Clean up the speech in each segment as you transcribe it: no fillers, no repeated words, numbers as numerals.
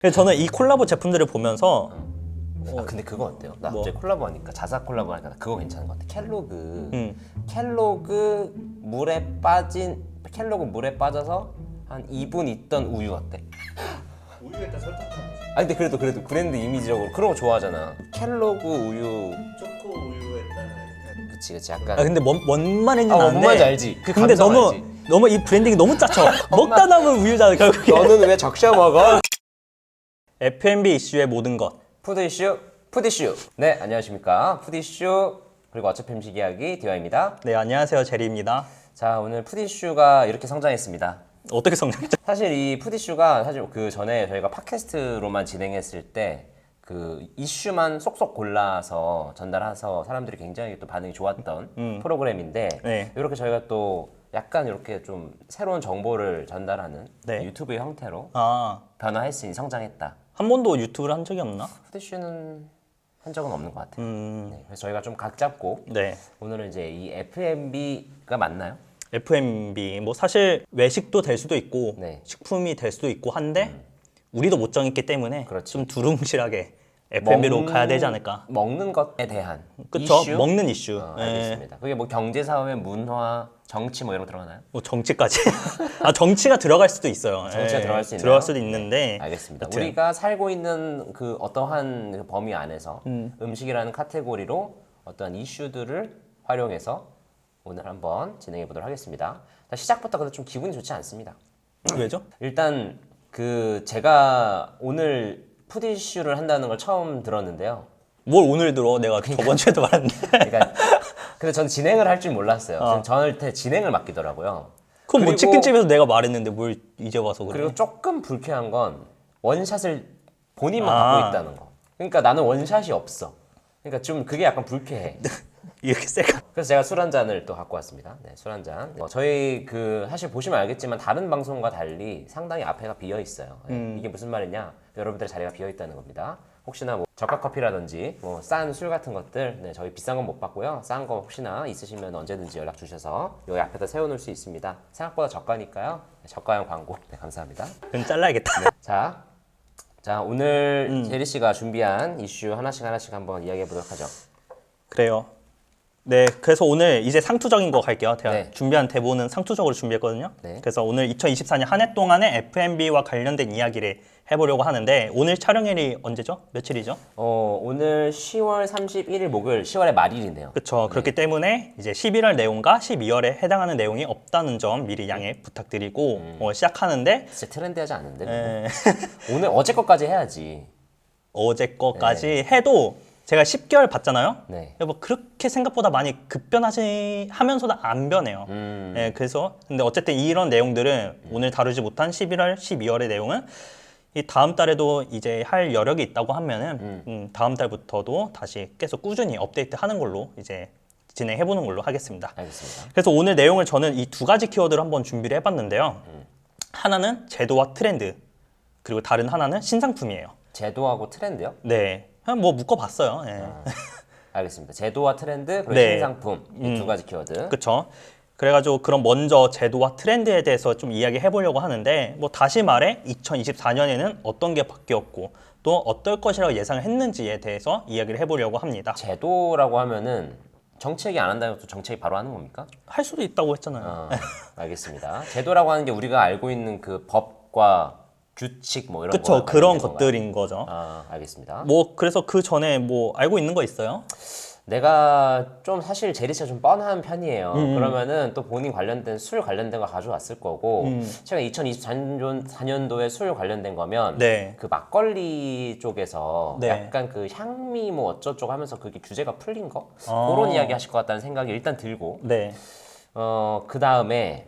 그래서 저는 이 콜라보 제품들을 보면서 아, 근데 그거 어때요? 나 뭐? 갑자기 콜라보 하니까 자사 콜라보 하니까 그거 괜찮은 것 같아. 켈로그 물에 빠져서 한 2분 있던 우유 어때? 우유에다 설탕 타는 거지. 아 근데 그래도 브랜드 이미지적으로 그런 거 좋아하잖아. 켈로그 우유. 초코 우유에다가 그치 약간. 아 근데 뭔 말인지 뭔 아는데 말인지 알지? 그 근데 감성 너무 알지? 너무 이 브랜딩이 너무 짜쳐. 먹다 남은 우유잖아 결국에. 너는 왜 적셔 먹어? F&B 이슈의 모든 것. 푸드 이슈. 네, 안녕하십니까. 푸드 이슈 그리고 어차피 음식 이야기 디와입니다. 네 안녕하세요 제리입니다. 자, 오늘 푸드 이슈가 이렇게 성장했습니다. 어떻게 성장했죠? 사실 이 푸드 이슈가 사실 그 전에 저희가 팟캐스트로만 진행했을 때 그 이슈만 쏙쏙 골라서 전달해서 사람들이 굉장히 또 반응이 좋았던 프로그램인데 네. 이렇게 저희가 또 약간 이렇게 좀 새로운 정보를 전달하는 네. 유튜브의 형태로 아, 변화했으니 성장했다. 한 번도 유튜브를 한 적이 없나? 푸드 이슈는 한 적은 없는 것 같아요. 음. 네, 그래서 저희가 좀 각 잡고 네. 오늘은 이제 이 F&B가 맞나요? F&B 뭐 사실 외식도 될 수도 있고 네. 식품이 될 수도 있고 한데 우리도 못 정했기 때문에 그렇지. 좀 두루뭉실하게 F&B로 가야 되지 않을까? 먹는 것에 대한 그쵸? 이슈? 먹는 이슈. 예. 알겠습니다. 그게 뭐 경제, 사회, 문화, 정치 뭐 이런 거 들어가나요? 뭐 정치까지. 아 정치가 들어갈 수도 있어요. 정치가 예, 들어갈 수 있나요? 들어갈 수도 있는데. 알겠습니다. 여튼. 우리가 살고 있는 그 어떠한 그 범위 안에서 음식이라는 카테고리로 어떠한 이슈들을 활용해서 오늘 한번 진행해 보도록 하겠습니다. 자, 시작부터 근데 좀 기분이 좋지 않습니다. 왜죠? 일단 그 제가 오늘 푸드 이슈를 한다는 걸 처음 들었는데요. 뭘 오늘 들어? 내가 저번 주에도 말했는데. 그러니까 근데 저는 진행을 할 줄 몰랐어요. 저한테 진행을 맡기더라고요. 그럼 뭐 그리고- 치킨집에서 내가 말했는데 뭘 이제 와서 그래? 그리고 조금 불쾌한 건 원샷을 본인만 아. 갖고 있다는 거. 그러니까 나는 원샷이 없어. 그러니까 좀 그게 약간 불쾌해. 이렇게 셀까? 그래서 제가 술 한 잔을 또 갖고 왔습니다. 네, 술 한 잔. 저희 그 사실 보시면 알겠지만 다른 방송과 달리 상당히 앞에가 비어 있어요. 네, 이게 무슨 말이냐? 여러분들의 자리가 비어 있다는 겁니다. 혹시나 뭐 저가 커피라든지 뭐 싼 술 같은 것들, 네, 저희 비싼 건 못 받고요. 싼 거 혹시나 있으시면 언제든지 연락 주셔서 여기 앞에다 세워놓을 수 있습니다. 생각보다 저가니까요. 네, 저가형 광고. 네, 감사합니다. 그럼 잘라야겠다. 자 오늘 제리 씨가 준비한 이슈 하나씩 한번 이야기해 보도록 하죠. 그래요. 네, 그래서 오늘 이제 상투적인 거 갈게요. 제가 네. 준비한 대본은 상투적으로 준비했거든요. 네. 그래서 오늘 2024년 한 해 동안의 F&B와 관련된 이야기를 해보려고 하는데 오늘 촬영일이 언제죠? 며칠이죠? 오늘 10월 31일 목요일 10월의 말일이네요. 그렇죠. 그렇기 때문에 이제 11월 내용과 12월에 해당하는 내용이 없다는 점 미리 양해 부탁드리고 시작하는데 진짜 트렌디하지 않은데. 에, 오늘 어제 것까지 해야지. 어제 거까지 해도 제가 10개월 봤잖아요. 네. 뭐 그렇게 생각보다 많이 하면서도 안 변해요. 예, 그래서 근데 어쨌든 이런 내용들은 오늘 다루지 못한 11월, 12월의 내용은 이 다음 달에도 이제 할 여력이 있다고 하면은 다음 달부터도 다시 계속 꾸준히 업데이트하는 걸로 이제 진행해 보는 걸로 하겠습니다. 알겠습니다. 그래서 오늘 내용을 저는 이 두 가지 키워드를 한번 준비를 해봤는데요. 하나는 제도와 트렌드, 그리고 다른 하나는 신상품이에요. 제도하고 트렌드요? 네, 그냥 뭐 묶어봤어요. 예. 알겠습니다. 제도와 트렌드 그리고 네. 신상품 이 두 가지 키워드. 그렇죠. 그래가지고 그럼 먼저 제도와 트렌드에 대해서 좀 이야기해 보려고 하는데 뭐 다시 말해 2024년에는 어떤 게 바뀌었고 또 어떨 것이라고 예상을 했는지에 대해서 이야기를 해보려고 합니다. 제도라고 하면은 정책이 안 한다면 또 정책이 바로 하는 겁니까? 할 수도 있다고 했잖아요. 알겠습니다. 제도라고 하는 게 우리가 알고 있는 그 법과 규칙 뭐 이런 그렇죠. 거랑 그런 관련된 건가요? 것들인 거죠. 알겠습니다. 뭐 그래서 그 전에 뭐 알고 있는 거 있어요? 내가 좀 사실 제리 씨가 좀 뻔한 편이에요. 그러면은 또 본인 관련된 술 관련된 거 가져왔을 거고 제가 2024년도에 술 관련된 거면 네. 그 막걸리 쪽에서 네. 약간 그 향미 뭐 어쩌고저쩌고 하면서 그게 규제가 풀린 거 그런 이야기 하실 것 같다는 생각이 일단 들고 네. 그 다음에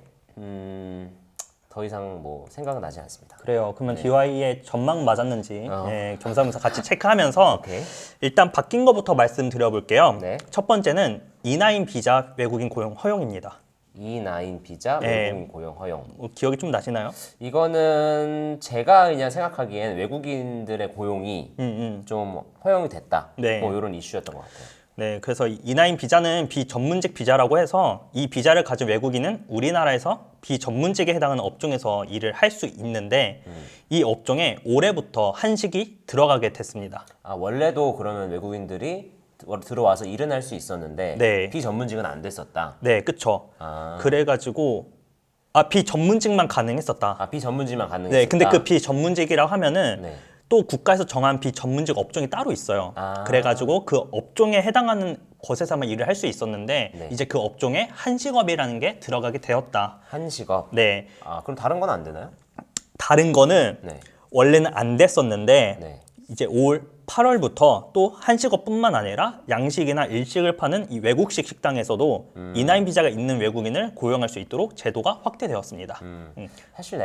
더 이상 뭐 생각은 나지 않습니다. 그래요. 그러면 DY의 전망 맞았는지 겸사겸사 같이 체크하면서 오케이. 일단 바뀐 거부터 말씀드려 볼게요. 네. 첫 번째는 E9 비자 외국인 고용 허용입니다. E9 비자 네. 외국인 고용 허용. 기억이 좀 나시나요? 이거는 제가 그냥 생각하기엔 외국인들의 고용이 좀 허용이 됐다. 네. 뭐 이런 이슈였던 것 같아요. 네, 그래서 E9 비자는 비전문직 비자라고 해서 이 비자를 가진 외국인은 우리나라에서 비전문직에 해당하는 업종에서 일을 할 수 있는데 이 업종에 올해부터 한식이 들어가게 됐습니다. 아, 원래도 그러면 외국인들이 들어와서 일은 할 수 있었는데 네. 비전문직은 안 됐었다. 네, 그쵸. 아, 그래가지고 비전문직만 가능했었다. 아 비전문직만 가능했었다. 네, 근데 그 비전문직이라고 하면은 네. 또 국가에서 정한 비전문직 업종이 따로 있어요. 아. 그래가지고 그 업종에 해당하는 곳에서만 일을 할 수 있었는데 네. 이제 그 업종에 한식업이라는 게 들어가게 되었다. 한식업. 네, 아 그럼 다른 건 안 되나요? 다른 거는 네. 원래는 안 됐었는데 네. 이제 올 8월부터 또 한식업뿐만 아니라 양식이나 일식을 파는 이 외국식 식당에서도 E9 비자가 있는 외국인을 고용할 수 있도록 제도가 확대되었습니다. 사실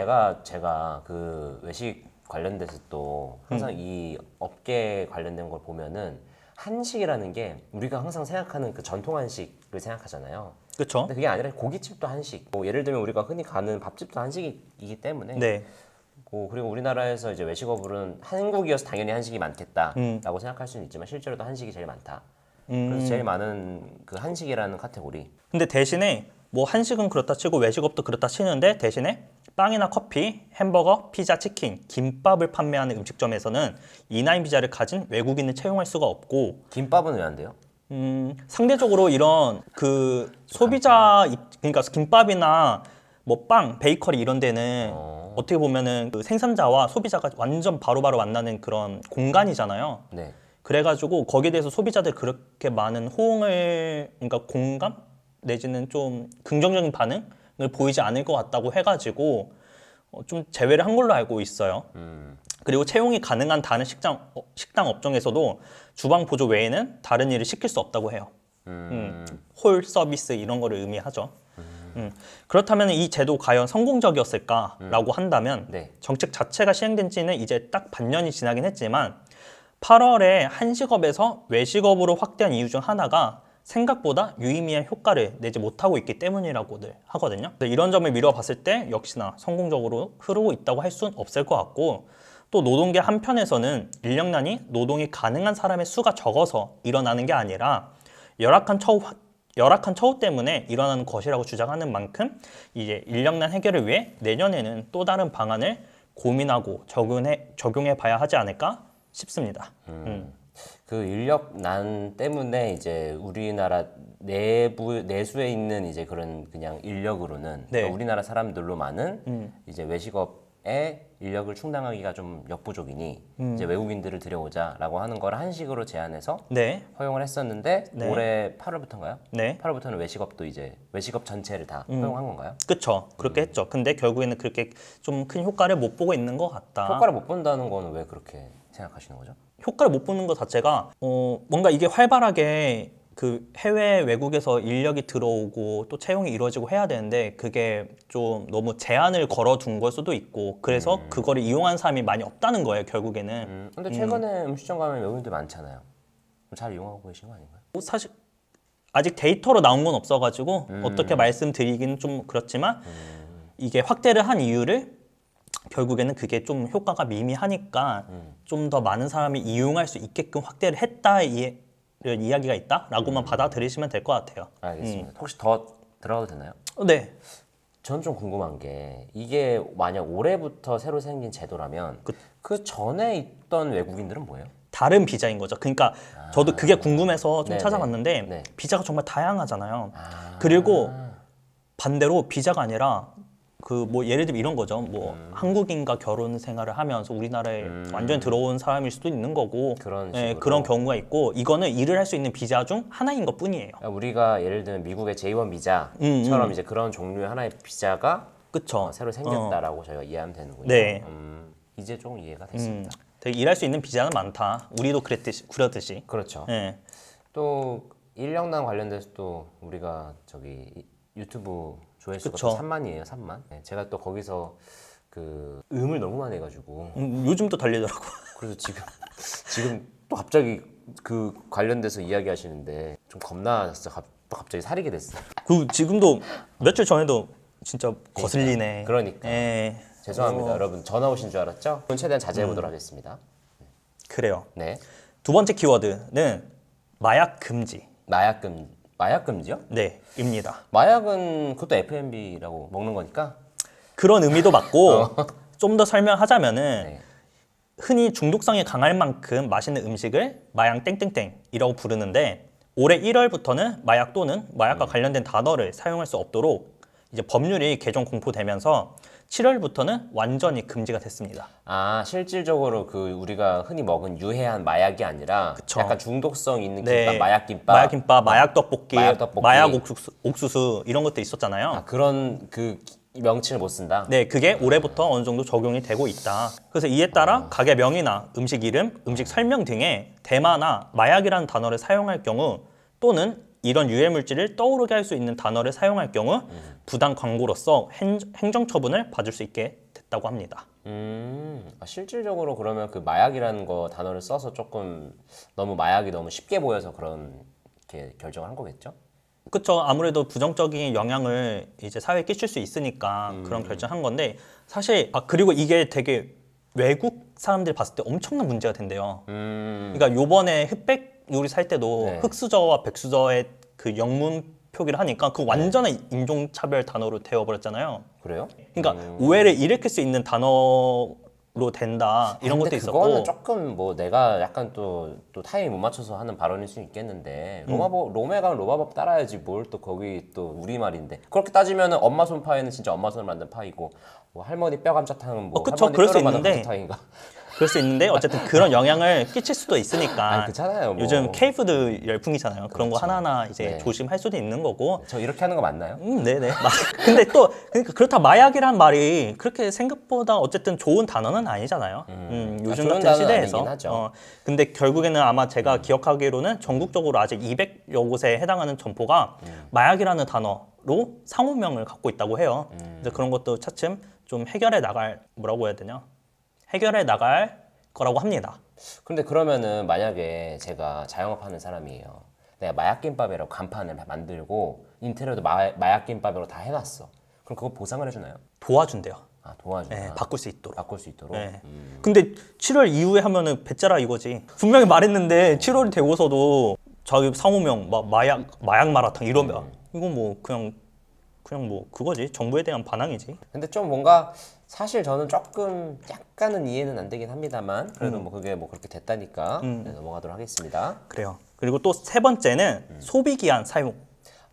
제가 그 외식 관련돼서 또 항상 이 업계 관련된 걸 보면은 한식이라는 게 우리가 항상 생각하는 그 전통 한식을 생각하잖아요. 그렇죠? 근데 그게 아니라 고깃집도 한식. 뭐 예를 들면 우리가 흔히 가는 밥집도 한식이기 때문에. 네, 그리고 우리나라에서 이제 외식업으로는 한국이어서 당연히 한식이 많겠다라고 생각할 수는 있지만 실제로도 한식이 제일 많다. 그래서 제일 많은 그 한식이라는 카테고리. 근데 대신에 뭐 한식은 그렇다 치고 외식업도 그렇다 치는데 대신에 빵이나 커피, 햄버거, 피자, 치킨, 김밥을 판매하는 음식점에서는 E9 비자를 가진 외국인을 채용할 수가 없고 김밥은 왜 안 돼요? 상대적으로 이런 그 소비자 그러니까 김밥이나 뭐 빵, 베이커리 이런 데는 어떻게 보면은 그 생산자와 소비자가 완전 바로바로 만나는 그런 공간이잖아요. 네. 그래가지고 거기에 대해서 소비자들 그렇게 많은 호응을 그러니까 공감 내지는 좀 긍정적인 반응을 보이지 않을 것 같다고 해가지고 좀 제외를 한 걸로 알고 있어요. 그리고 채용이 가능한 다른 식당 업종에서도 주방 보조 외에는 다른 일을 시킬 수 없다고 해요. 홀 서비스 이런 거를 의미하죠. 그렇다면 이 제도 과연 성공적이었을까라고 한다면 네. 정책 자체가 시행된 지는 이제 딱 반년이 지나긴 했지만 8월에 한식업에서 외식업으로 확대한 이유 중 하나가 생각보다 유의미한 효과를 내지 못하고 있기 때문이라고들 하거든요. 이런 점을 미뤄봤을 때 역시나 성공적으로 흐르고 있다고 할 수는 없을 것 같고 또 노동계 한편에서는 인력난이 노동이 가능한 사람의 수가 적어서 일어나는 게 아니라 열악한 처우 때문에 일어나는 것이라고 주장하는 만큼 이제 인력난 해결을 위해 내년에는 또 다른 방안을 고민하고 적용해 봐야 하지 않을까 싶습니다. 그 인력난 때문에 이제 우리나라 내수에 있는 이제 그런 그냥 인력으로는 네. 그러니까 우리나라 사람들로만은 이제 외식업의 인력을 충당하기가 좀 역부족이니 이제 외국인들을 들여오자라고 하는 걸 한식으로 제안해서 네, 허용을 했었는데 네. 올해 8월부터인가요? 네. 8월부터는 외식업도 이제 외식업 전체를 다 허용한 건가요? 그쵸. 그렇게 했죠. 근데 결국에는 그렇게 좀 큰 효과를 못 보고 있는 것 같다. 효과를 못 본다는 거는 왜 그렇게 생각하시는 거죠? 효과를 못 보는 것 자체가 뭔가 이게 활발하게 그 해외 외국에서 인력이 들어오고 또 채용이 이루어지고 해야 되는데 그게 좀 너무 제한을 걸어둔 걸 수도 있고 그래서 그거를 이용한 사람이 많이 없다는 거예요 결국에는. 근데 최근에 음식점 가면 외국인들 많잖아요. 잘 이용하고 계신 거 아닌가요? 사실 아직 데이터로 나온 건 없어가지고 어떻게 말씀드리기는 좀 그렇지만 이게 확대를 한 이유를 결국에는 그게 좀 효과가 미미하니까 좀 더 많은 사람이 이용할 수 있게끔 확대를 했다 이야기가 있다라고만 받아들이시면 될 것 같아요. 알겠습니다. 혹시 더 들어가도 되나요? 네, 전 좀 궁금한 게 이게 만약 올해부터 새로 생긴 제도라면 그 전에 있던 외국인들은 뭐예요? 다른 비자인 거죠. 그러니까 저도 그게 궁금해서 좀 네네. 찾아봤는데 네. 비자가 정말 다양하잖아요. 그리고 반대로 비자가 아니라 그 뭐 예를 들면 이런 거죠. 뭐 한국인과 결혼 생활을 하면서 우리나라에 완전히 들어온 사람일 수도 있는 거고 그런 예, 식으로. 그런 경우가 있고 이거는 일을 할 수 있는 비자 중 하나인 것 뿐이에요. 그러니까 우리가 예를 들면 미국의 J1 비자처럼 이제 그런 종류의 하나의 비자가 그쵸? 새로 생겼다라고 저희가 이해하면 되는군요. 네. 이제 조금 이해가 됐습니다. 되게 일할 수 있는 비자는 많다. 우리도 그러듯이. 그렇죠. 예. 또 인력난 관련돼서 또 우리가 저기 유튜브 조회수가 그쵸. 3만이에요, 3만. 네, 제가 또 거기서 그 음을 너무 많이 해가지고 요즘 또 달리더라고. 그래서 지금 또 갑자기 그 관련돼서 이야기하시는데 좀 겁나서 또 갑자기 사리게 됐어요. 그 지금도 며칠 전에도 진짜 거슬리네. 그러니까. 예. 죄송합니다, 여러분. 전화 오신 줄 알았죠? 최대한 자제해 보도록 하겠습니다. 그래요. 네. 두 번째 키워드는 마약 금지. 마약 금지요? 네, 입니다. 마약은 그것도 F&B라고 먹는 거니까. 그런 의미도 맞고 좀 더 설명하자면은 네. 흔히 중독성이 강할 만큼 맛있는 음식을 마약 땡땡땡이라고 부르는데 올해 1월부터는 마약 또는 마약과 관련된 단어를 사용할 수 없도록 이제 법률이 개정 공포되면서 7월부터는 완전히 금지가 됐습니다. 아, 실질적으로 그 우리가 흔히 먹은 유해한 마약이 아니라 그쵸. 약간 중독성 있는 김밥, 네, 마약 김밥, 마약 김밥, 마약 떡볶이, 마약 떡볶이. 마약 옥수수 이런 것도 있었잖아요. 아, 그런 그 명칭을 못 쓴다. 네, 그게 올해부터 어느 정도 적용이 되고 있다. 그래서 이에 따라 가게 명이나 음식 이름, 음식 설명 등에 대마나 마약이라는 단어를 사용할 경우 또는 이런 유해 물질을 떠오르게 할 수 있는 단어를 사용할 경우 부당 광고로서 행정 처분을 받을 수 있게 됐다고 합니다. 실질적으로 그러면 그 마약이라는 거 단어를 써서 조금 너무 마약이 너무 쉽게 보여서 그런 이렇게 결정을 한 거겠죠? 그렇죠. 아무래도 부정적인 영향을 이제 사회에 끼칠 수 있으니까 그런 결정한 건데 사실 그리고 이게 되게 외국 사람들이 봤을 때 엄청난 문제가 된대요. 그러니까 요번에 흑백 요리 살 때도 네. 흑수저와 백수저의 그 영문 표기를 하니까 그 완전한 인종차별 단어로 되어버렸잖아요. 그래요? 그러니까 오해를 일으킬 수 있는 단어로 된다 이런 것도 근데 있었고. 그거는 조금 뭐 내가 약간 또 타이밍 못 맞춰서 하는 발언일 수 있겠는데 로메 가면 로마법 따라야지 뭘 또 거기 또 우리말인데 그렇게 따지면 엄마 손 파이는 진짜 엄마 손을 만든 파이고 뭐 할머니 뼈 감자탕은 뭐 그쵸, 할머니 그럴 수 뼈를 만든 있는데 감자탕인가? 그럴 수 있는데 어쨌든 그런 영향을 끼칠 수도 있으니까. 아니, 그렇잖아요, 뭐. 요즘 K푸드 열풍이잖아요. 그런 거 그렇죠. 하나하나 이제 네. 조심할 수도 있는 거고. 저 이렇게 하는 거 맞나요? 네네. 근데 또 그러니까 그렇다 마약이란 말이 그렇게 생각보다 어쨌든 좋은 단어는 아니잖아요. 요즘 좋은 같은 단어는 시대에서. 아니긴 하죠. 근데 결국에는 아마 제가 기억하기로는 전국적으로 아직 200여 곳에 해당하는 점포가 마약이라는 단어로 상호명을 갖고 있다고 해요. 그래서 그런 것도 차츰 좀 해결해 나갈 뭐라고 해야 되냐? 해결해 나갈 거라고 합니다. 근데 그러면은 만약에 제가 자영업하는 사람이에요. 내가 마약김밥이라고 간판을 만들고 인테리어도 마약김밥으로 다 해놨어. 그럼 그거 보상을 해주나요? 도와준대요. 아, 도와주나? 네, 바꿀 수 있도록. 바꿀 수 있도록? 네. 근데 7월 이후에 하면은 배짜라 이거지. 분명히 말했는데 7월이 되고서도 자기 상호명 마약 마라탕 이러면 이건 뭐 그냥 뭐 그거지. 정부에 대한 반항이지. 근데 좀 뭔가 사실 저는 조금 약간은 이해는 안 되긴 합니다만 그래도 뭐 그게 뭐 그렇게 됐다니까 네, 넘어가도록 하겠습니다. 그래요. 그리고 또 세 번째는 소비 기한 사용.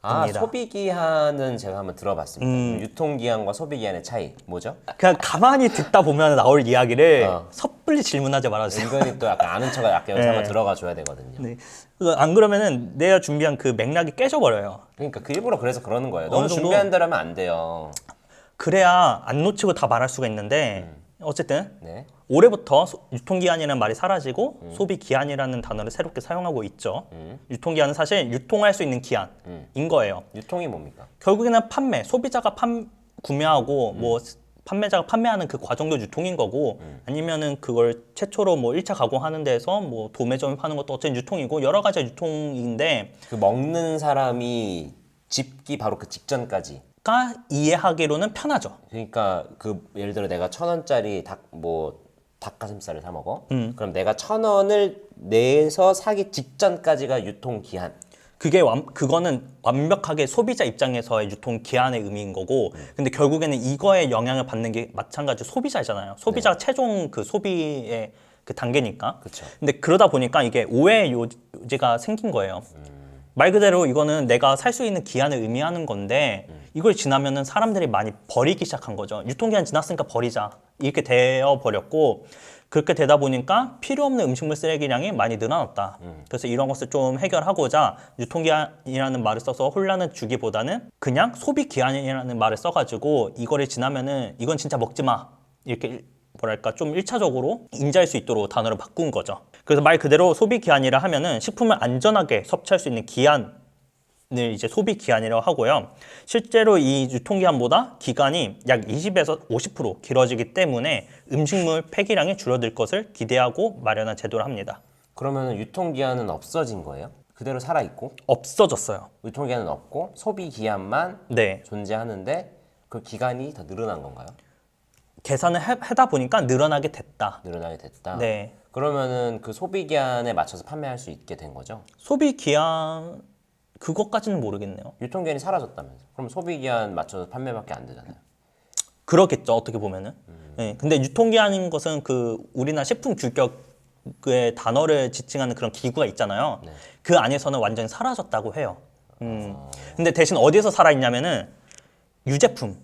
아, 소비기한은 제가 한번 들어봤습니다. 유통기한과 소비기한의 차이 뭐죠? 그냥 가만히 듣다 보면 나올 이야기를 어. 섣불리 질문하지 말아주세요. 은근히 또 약간 아는 척을 약간 여기서 네. 한번 들어가 줘야 되거든요. 네. 안 그러면은 내가 준비한 그 맥락이 깨져버려요. 그러니까 그 일부러 그래서 그러는 거예요. 어느 너무 정도? 준비한다라면 안 돼요. 그래야 안 놓치고 다 말할 수가 있는데 어쨌든 네. 올해부터 유통기한이라는 말이 사라지고 소비기한이라는 단어를 새롭게 사용하고 있죠. 유통기한은 사실 유통할 수 있는 기한인 거예요. 유통이 뭡니까? 결국에는 판매, 소비자가 구매하고 뭐 판매자가 판매하는 그 과정도 유통인 거고 아니면은 그걸 최초로 뭐 1차 가공하는 데서 뭐 도매점이 파는 것도 어쨌든 유통이고 여러 가지 유통인데 그 먹는 사람이 집기 바로 그 직전까지. 가 이해하기로는 편하죠. 그러니까 그 예를 들어 내가 1,000원짜리 닭가슴살을 사 먹어. 그럼 내가 1,000원을 내서 사기 직전까지가 유통 기한. 그거는 완벽하게 소비자 입장에서의 유통 기한의 의미인 거고 근데 결국에는 이거에 영향을 받는 게 마찬가지로 소비자잖아요. 소비자가 최종 그 소비의 그 단계니까. 그쵸. 근데 그러다 보니까 이게 오해의 요지가 생긴 거예요. 말 그대로 이거는 내가 살 수 있는 기한을 의미하는 건데 이걸 지나면은 사람들이 많이 버리기 시작한 거죠. 유통기한 지났으니까 버리자 이렇게 되어 버렸고 그렇게 되다 보니까 필요 없는 음식물 쓰레기량이 많이 늘어났다. 그래서 이런 것을 좀 해결하고자 유통기한이라는 말을 써서 혼란을 주기보다는 그냥 소비기한이라는 말을 써가지고 이거를 지나면은 이건 진짜 먹지 마 이렇게 뭐랄까 좀 1차적으로 인지할 수 있도록 단어를 바꾼 거죠. 그래서 말 그대로 소비기한이라 하면은 식품을 안전하게 섭취할 수 있는 기한을 이제 소비기한이라고 하고요. 실제로 이 유통기한보다 기간이 약 20에서 50% 길어지기 때문에 음식물 폐기량이 줄어들 것을 기대하고 마련한 제도를 합니다. 그러면 유통기한은 없어진 거예요? 그대로 살아있고 없어졌어요. 유통기한은 없고 소비기한만 네. 존재하는데 그 기간이 더 늘어난 건가요? 계산을 하다 보니까 늘어나게 됐다. 늘어나게 됐다. 네. 그러면은 그 소비 기한에 맞춰서 판매할 수 있게 된 거죠? 소비 기한 그것까지는 모르겠네요. 유통기한이 사라졌다면서? 그럼 소비 기한 맞춰서 판매밖에 안 되잖아요. 그렇겠죠, 어떻게 보면은. 예, 근데 유통기한인 것은 그 우리나라 식품 규격의 단어를 지칭하는 그런 기구가 있잖아요. 네. 그 안에서는 완전히 사라졌다고 해요. 근데 대신 어디에서 살아있냐면은 유제품.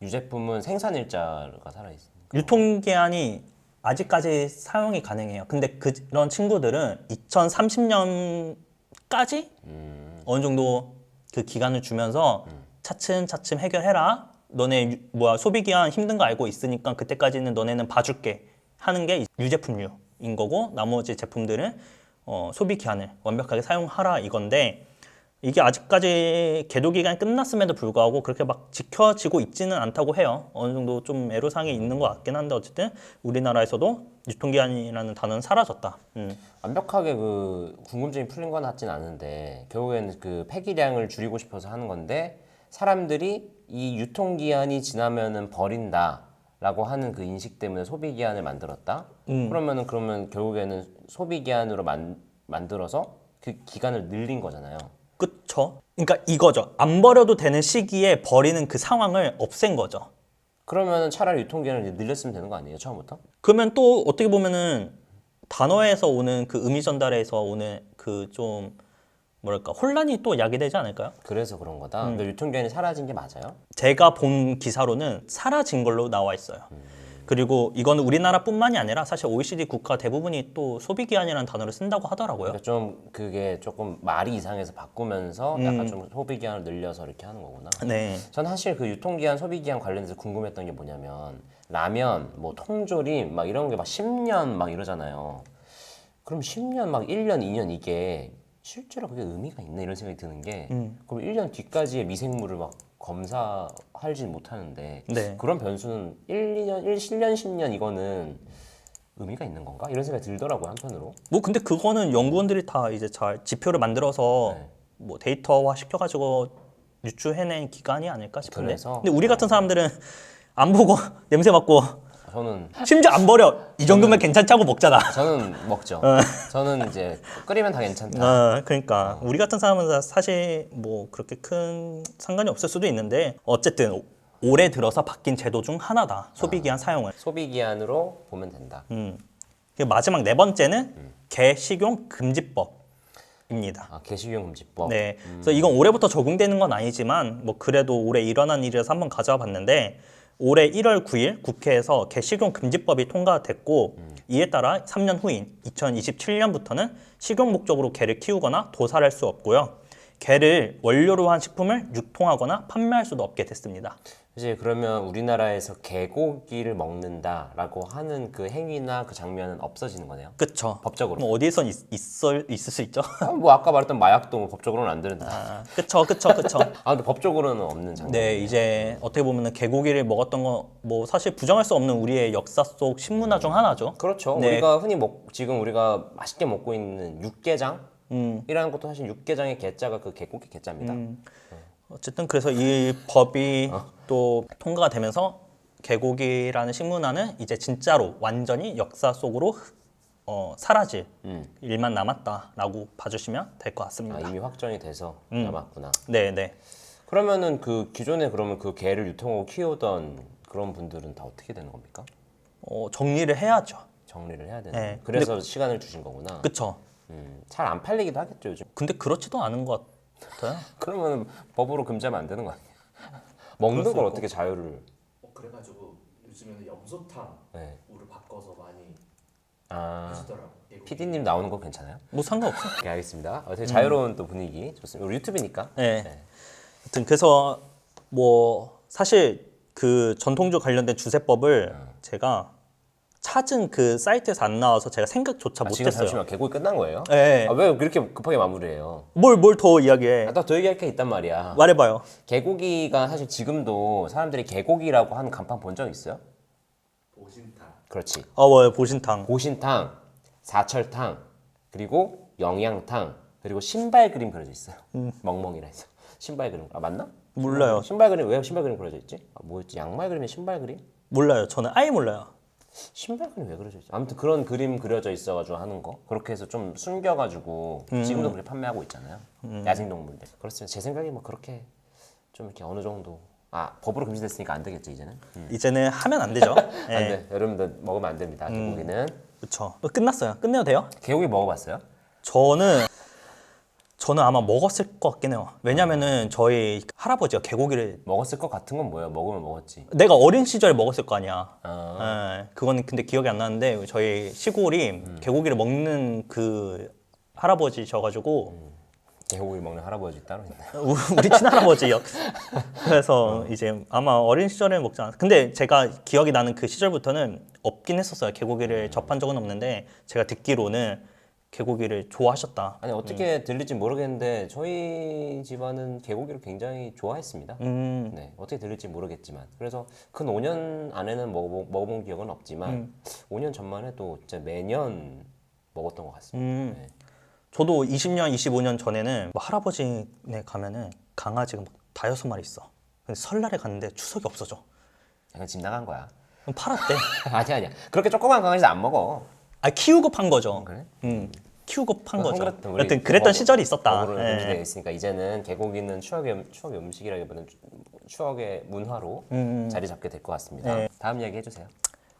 유제품은 생산 일자가 살아 있어요. 유통기한이 아직까지 사용이 가능해요. 근데 그런 친구들은 2030년까지 어느 정도 그 기간을 주면서 차츰차츰 해결해라. 너네 소비기한 힘든 거 알고 있으니까 그때까지는 너네는 봐줄게 하는 게 유제품류인 거고 나머지 제품들은 소비기한을 완벽하게 사용하라 이건데 이게 아직까지 계도 기간이 끝났음에도 불구하고 그렇게 막 지켜지고 있지는 않다고 해요. 어느 정도 좀 애로사항이 있는 것 같긴 한데 어쨌든 우리나라에서도 유통기한이라는 단어는 사라졌다. 완벽하게 그 궁금증이 풀린 건 같진 않은데 결국에는 그 폐기량을 줄이고 싶어서 하는 건데 사람들이 이 유통기한이 지나면은 버린다라고 하는 그 인식 때문에 소비기한을 만들었다. 그러면 결국에는 소비기한으로 만들어서 그 기간을 늘린 거잖아요. 그쵸? 그러니까 이거죠. 안 버려도 되는 시기에 버리는 그 상황을 없앤 거죠. 그러면 차라리 유통기한을 이제 늘렸으면 되는 거 아니에요, 처음부터? 그러면 또 어떻게 보면은 단어에서 오는 그 의미 전달에서 오는 그 좀 뭐랄까 혼란이 또 야기되지 않을까요? 그래서 그런 거다. 그러니까 유통기한이 사라진 게 맞아요? 제가 본 기사로는 사라진 걸로 나와 있어요. 그리고 이거는 우리나라뿐만이 아니라 사실 OECD 국가 대부분이 또 소비기한이라는 단어를 쓴다고 하더라고요. 그러니까 좀 그게 조금 말이 이상해서 바꾸면서 약간 좀 소비기한을 늘려서 이렇게 하는 거구나. 네. 전 사실 그 유통기한, 소비기한 관련해서 궁금했던 게 뭐냐면 라면, 뭐 통조림 막 이런 게 막 10년 막 이러잖아요. 그럼 10년 막 1년, 2년 이게 실제로 그게 의미가 있나 이런 생각이 드는 게 그럼 1년 뒤까지의 미생물을 막 검사하지 못하는데 네. 그런 변수는 1년, 1년, 10년 이거는 의미가 있는 건가? 이런 생각이 들더라고요, 한편으로. 뭐 근데 그거는 연구원들이 다 이제 잘 지표를 만들어서 네. 뭐 데이터화 시켜가지고 유추해낸 기간이 아닐까 싶은데. 그래서? 근데 우리 같은 사람들은 안 보고 냄새 맡고 저는 심지어 안 버려. 이 정도면 괜찮지 하고 먹잖아. 저는 먹죠. 저는 이제 끓이면 다 괜찮다. 그러니까 우리 같은 사람은 사실 뭐 그렇게 큰 상관이 없을 수도 있는데 어쨌든 올해 들어서 바뀐 제도 중 하나다. 소비기한 사용을. 소비기한으로 보면 된다. 그리고 마지막 네 번째는 개식용 금지법입니다. 아, 게시용 금지법. 네. 그래서 이건 올해부터 적용되는 건 아니지만 뭐 그래도 올해 일어난 일이라서 한번 가져와 봤는데 올해 1월 9일 국회에서 개식용 금지법이 통과됐고 이에 따라 3년 후인 2027년부터는 식용 목적으로 개를 키우거나 도살할 수 없고요. 개를 원료로 한 식품을 유통하거나 판매할 수도 없게 됐습니다. 이제 그러면 우리나라에서 개고기를 먹는다라고 하는 그 행위나 그 장면은 없어지는 거네요. 그쵸. 법적으로. 뭐 어디에선 있을 수 있죠. 뭐 아까 말했던 마약도 뭐 법적으로는 안 되는데. 그쵸. 아 근데 법적으로는 없는 장면. 네, 이제 어떻게 보면은 개고기를 먹었던 거 뭐 사실 부정할 수 없는 우리의 역사 속 식문화 중 하나죠. 그렇죠. 네. 우리가 흔히 지금 우리가 맛있게 먹고 있는 육개장 이라는 것도 사실 육개장의 개자가 그 개고기 개자입니다. 어쨌든 그래서 이 법이 또 통과가 되면서 개고기라는 식문화는 이제 진짜로 완전히 역사 속으로 사라질 일만 남았다라고 봐주시면 될 것 아, 같습니다. 이미 확정이 돼서 남았구나. 네, 네. 그러면은 그 기존에 그러면 그 개를 유통하고 키우던 그런 분들은 다 어떻게 되는 겁니까? 정리를 해야죠. 정리를 해야 되는. 네. 그래서 시간을 주신 거구나. 그쵸? 잘 안 팔리기도 하겠죠 요즘. 근데 그렇지도 않은 것 같아요. 그러면 법으로 금지하면 안 되는 거 아니야? 먹는 걸 어떻게 자유를? 그래가지고 요즘에는 염소탕으로 네. 바꿔서 많이 아, 하시더라고. PD님 나오는 거 괜찮아요? 뭐 상관없어. 네, 알겠습니다. 되게 자유로운 또 분위기 좋습니다. 우리 유튜브니까. 네. 하여튼 그래서 뭐 사실 그 전통주 관련된 주세법을 제가 찾은 그 사이트에서 안 나와서 제가 생각조차 지금 못했어요. 잠시만 개고기 끝난 거예요? 네. 아, 왜 그렇게 급하게 마무리해요? 뭘 더 이야기해? 더 얘기할 게 있단 말이야. 말해봐요. 개고기가 사실 지금도 사람들이 개고기라고 하는 간판 본 적 있어요? 보신탕. 그렇지. 뭐요? 보신탕. 보신탕, 사철탕, 그리고 영양탕, 그리고 신발 그림 그려져 있어요. 멍멍이라 해서 신발 그림. 아 맞나? 몰라요. 신발 그림 왜 신발 그림 그려져 있지? 아, 뭐였지? 양말 그림에 신발 그림? 몰라요. 저는 아예 몰라요. 신발끈이 왜 그려져 있지? 아무튼 그런 그림 그려져 있어가지고 하는 거 그렇게 해서 좀 숨겨가지고 지금도 그렇게 판매하고 있잖아요. 야생동물들. 그렇지만 제 생각에 뭐 그렇게 좀 이렇게 어느 정도 법으로 금지됐으니까 안 되겠죠 이제는. 이제는 하면 안 되죠. 안 예. 돼. 여러분들 먹으면 안 됩니다. 개고기는. 그렇죠. 끝났어요. 끝내도 돼요? 개고기 먹어봤어요? 저는 아마 먹었을 것 같긴 해요. 왜냐면은 저희 할아버지가 개고기를 먹었을 것 같은 건 뭐예요? 먹으면 먹었지. 내가 어린 시절에 먹었을 거 아니야. 아. 그거는 근데 기억이 안 나는데 저희 시골이 개고기를 먹는 그 할아버지셔가지고 개고기 먹는 할아버지 따로 있나요? 우리 친할아버지요. 그래서 이제 아마 어린 시절에 먹지 않았. 근데 제가 기억이 나는 그 시절부터는 없긴 했었어요. 개고기를 접한 적은 없는데 제가 듣기로는 개고기를 좋아하셨다. 아니 어떻게 들릴지 모르겠는데 저희 집안은 개고기를 굉장히 좋아했습니다. 네, 어떻게 들릴지 모르겠지만 그래서 근 5년 안에는 먹어본 기억은 없지만 5년 전만 해도 진짜 매년 먹었던 것 같습니다. 네. 저도 20년, 25년 전에는 뭐 할아버지네 가면은 강아지가 막 5마리 있어. 근데 설날에 갔는데 추석이 없어져. 약간 집 나간 거야. 그럼 팔았대. 아니야. 그렇게 조그만 강아지 안 먹어. 키우고 판 거죠. 그래? 키우고 판 거죠. 우리 여튼 그랬던 시절이 있었다. 법으로 예. 금지되어 있으니까 이제는 개고기는 추억의 음식이라기보다는 추억의 문화로 자리 잡게 될 것 같습니다. 네. 다음 이야기 해주세요.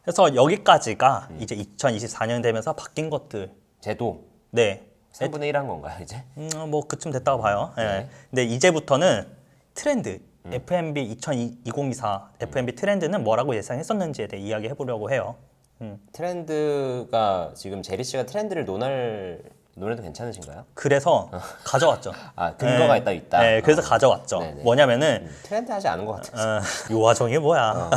그래서 여기까지가 이제 2024년 되면서 바뀐 것들. 제도 네. 3분의 1 한 건가요 이제? 뭐 그쯤 됐다고 봐요. 예. 네. 근데 이제부터는 트렌드 FMB 2024 FMB 트렌드는 뭐라고 예상했었는지에 대해 이야기해 보려고 해요. 트렌드가 지금 제리 씨가 트렌드를 논해도 괜찮으신가요? 그래서 가져왔죠. 근거가 있다. 네, 그래서 가져왔죠. 네네. 뭐냐면은 트렌드 하지 않은 것 같아요. 요 와중이 뭐야.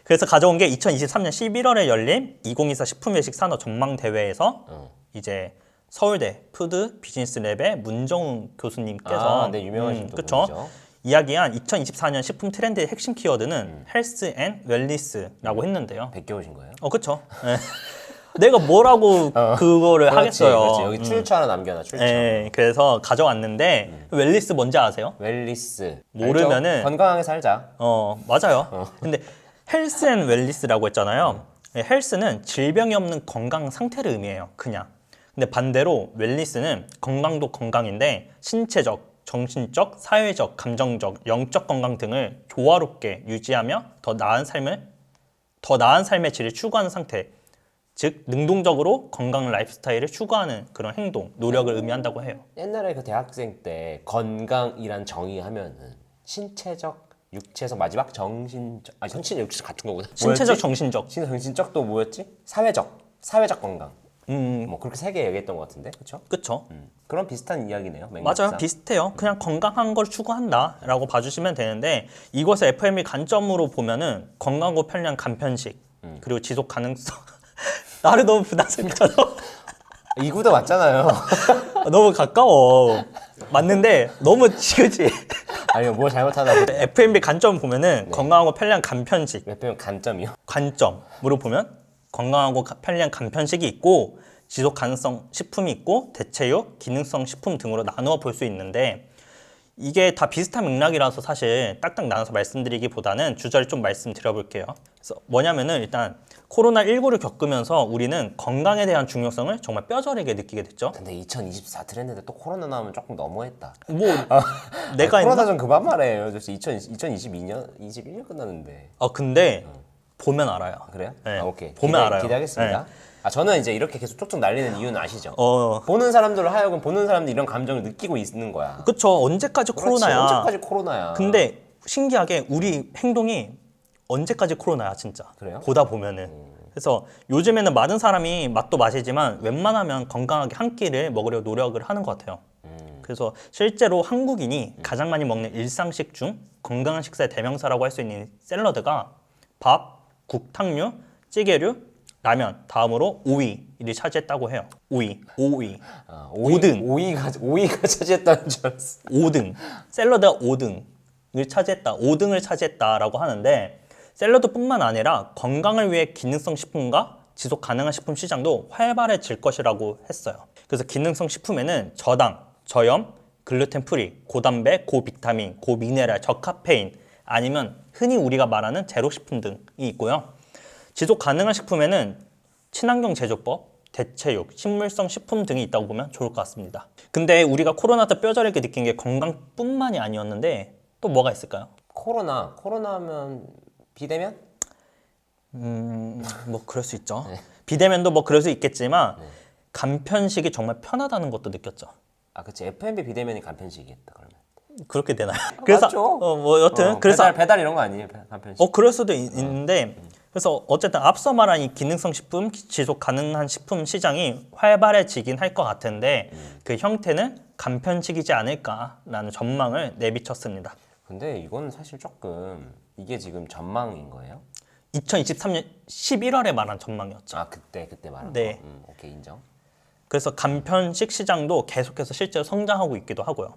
그래서 가져온 게 2023년 11월에 열린 2024 식품외식 산업 전망 대회에서 이제 서울대 푸드 비즈니스 랩의 문정훈 교수님께서 네, 유명하신 또 그쵸? 분이죠. 이야기한 2024년 식품 트렌드의 핵심 키워드는 헬스 앤 웰니스라고 했는데요. 베껴오신 거예요? 그쵸? 예. 내가 뭐라고 그거를 하겠어요. 그렇지. 여기 출처 하나 남겨놔. 출처. 예, 그래서 가져왔는데 웰니스 뭔지 아세요? 웰리스. 모르면은- 알죠? 건강하게 살자. 맞아요. 근데 헬스 앤 웰니스라고 했잖아요. 예, 헬스는 질병이 없는 건강 상태를 의미해요. 그냥. 근데 반대로 웰니스는 건강도 건강인데 신체적, 정신적, 사회적, 감정적, 영적 건강 등을 조화롭게 유지하며 더 나은 삶의 질을 추구하는 상태. 즉 능동적으로 건강 라이프스타일을 추구하는 그런 행동, 노력을 의미한다고 해요. 옛날에 그 대학생 때 건강이란 정의하면은 신체적, 육체적, 마지막 정신적, 정신적, 육체적 같은 거구나. 신체적, 뭐였지? 정신적. 정신적 또 뭐였지? 사회적 건강. 뭐 그렇게 세 개 얘기했던 것 같은데, 그렇죠? 그쵸? 그런 비슷한 이야기네요. 맞아요. 맥락상. 비슷해요. 그냥 건강한 걸 추구한다라고 봐주시면 되는데 이것의 FME 관점으로 보면은 건강하고 편리한 간편식 그리고 지속 가능성 나를 너무 부담스럽잖아. 이 구도 맞잖아요. 너무 가까워. 맞는데 너무 지그지. 아니요, 뭐 잘못하다. FMB 관점 보면은 건강하고 편리한 간편식 몇 편 간점이요? 관점으로 보면 건강하고 편리한 간편식이 있고 지속 가능성 식품이 있고 대체육, 기능성 식품 등으로 나누어 볼 수 있는데 이게 다 비슷한 맥락이라서 사실 딱딱 나눠서 말씀드리기보다는 주저리 좀 말씀드려볼게요. 그래서 뭐냐면은 일단 코로나19를 겪으면서 우리는 건강에 대한 중요성을 정말 뼈저리게 느끼게 됐죠. 근데 2024 트렌드인데 또 코로나 나오면 조금 너무했다. 뭐 내가 코로나 있나? 좀 그만 말해요. 2022년, 21년 끝났는데. 근데 보면 알아요. 그래요? 네. 오케이. 보면 알아요. 기대하겠습니다. 저는 이제 이렇게 계속 툭툭 날리는 이유는 아시죠? 어, 보는 사람들로 하여금 보는 사람들이 이런 감정을 느끼고 있는 거야. 그쵸. 언제까지 그렇지, 코로나야. 언제까지 코로나야. 근데 신기하게 우리 행동이 언제까지 코로나야 진짜. 그래요? 보다 보면은. 그래서 요즘에는 많은 사람이 맛도 마시지만 웬만하면 건강하게 한 끼를 먹으려 노력을 하는 것 같아요. 그래서 실제로 한국인이 가장 많이 먹는 일상식 중 건강한 식사의 대명사라고 할 수 있는 샐러드가 밥, 국, 탕류, 찌개류, 라면 다음으로 5위를 차지했다고 해요. 5위. 5등. 5위가 차지했다는 줄 알았어. 5등. 샐러드가 5등을 차지했다. 5등을 차지했다라고 하는데 샐러드뿐만 아니라 건강을 위해 기능성 식품과 지속 가능한 식품 시장도 활발해질 것이라고 했어요. 그래서 기능성 식품에는 저당, 저염, 글루텐 프리, 고단백, 고비타민, 고미네랄, 저카페인 아니면 흔히 우리가 말하는 제로 식품 등이 있고요. 지속 가능한 식품에는 친환경 제조법, 대체육, 식물성 식품 등이 있다고 보면 좋을 것 같습니다. 근데 우리가 코로나 때 뼈저리게 느낀 게 건강뿐만이 아니었는데 또 뭐가 있을까요? 코로나면 비대면? 뭐 그럴 수 있죠. 비대면도 뭐 그럴 수 있겠지만 간편식이 정말 편하다는 것도 느꼈죠. 아, 그치. F&B 비대면이 간편식이겠다 그러면. 그렇게 되나요? 그래서 맞죠. 뭐 여튼 그래서 배달 이런 거 아니에요? 간편식. 그럴 수도 있는데 그래서 어쨌든 앞서 말한 이 기능성 식품, 지속 가능한 식품 시장이 활발해지긴 할 것 같은데 그 형태는 간편식이지 않을까라는 전망을 내비쳤습니다. 근데 이건 사실 조금 이게 지금 전망인 거예요? 2023년 11월에 말한 전망이었죠. 아, 그때 말한 네. 거. 오케이, 인정. 그래서 간편식 시장도 계속해서 실제로 성장하고 있기도 하고요.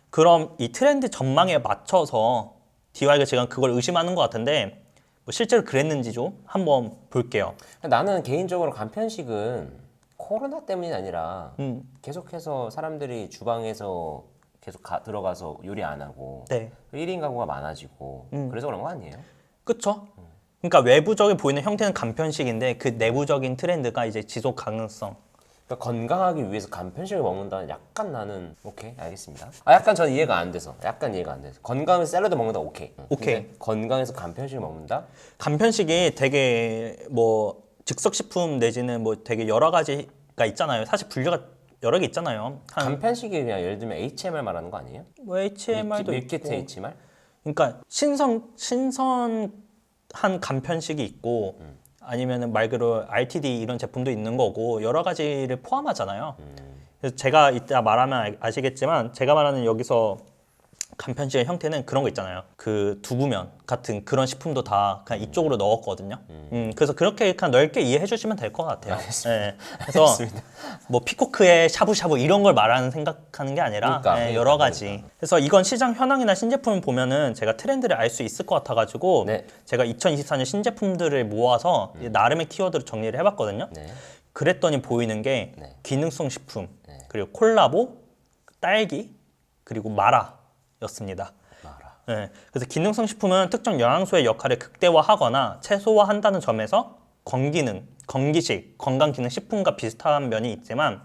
그럼 이 트렌드 전망에 맞춰서 DY가 지금 그걸 의심하는 것 같은데 뭐 실제로 그랬는지 좀 한번 볼게요. 나는 개인적으로 간편식은 코로나 때문이 아니라 계속해서 사람들이 주방에서 계속 들어가서 요리 안 하고 네, 1인 가구가 많아지고 그래서 그런 거 아니에요? 그렇죠. 그러니까 외부적인 보이는 형태는 간편식인데 그 내부적인 트렌드가 이제 지속 가능성. 그러니까 건강하기 위해서 간편식을 먹는다는 약간 나는 오케이 알겠습니다. 약간 전 이해가 안 돼서 건강해서 샐러드 먹는다 오케이. 오케이. 근데 건강해서 간편식을 먹는다? 간편식이 되게 뭐 즉석식품 내지는 뭐 되게 여러 가지가 있잖아요. 사실 분류가 여러 개 있잖아요. 간편식이 그냥 예를 들면 HMR 말하는 거 아니에요? 뭐 HMR도 밀키트 있고. HMR? 그러니까 신선한 간편식이 있고 아니면은 말 그대로 RTD 이런 제품도 있는 거고 여러 가지를 포함하잖아요. 그래서 제가 이따 말하면 아시겠지만 제가 말하는 여기서 간편식의 형태는 그런 거 있잖아요. 그 두부면 같은 그런 식품도 다 그냥 이쪽으로 넣었거든요. 그래서 그렇게 그냥 넓게 이해해 주시면 될 것 같아요. 알겠습니다. 네. 그래서 뭐 피코크의 샤브샤브 이런 걸 말하는 생각하는 게 아니라 여러 가지. 그래서 이건 시장 현황이나 신제품을 보면은 제가 트렌드를 알 수 있을 것 같아가지고 네. 제가 2024년 신제품들을 모아서 나름의 키워드로 정리를 해봤거든요. 네. 그랬더니 보이는 게 네. 기능성 식품, 그리고 콜라보, 딸기, 그리고 마라였습니다. 네, 그래서 기능성 식품은 특정 영양소의 역할을 극대화하거나 최소화한다는 점에서 건기능, 건기식, 건강기능 식품과 비슷한 면이 있지만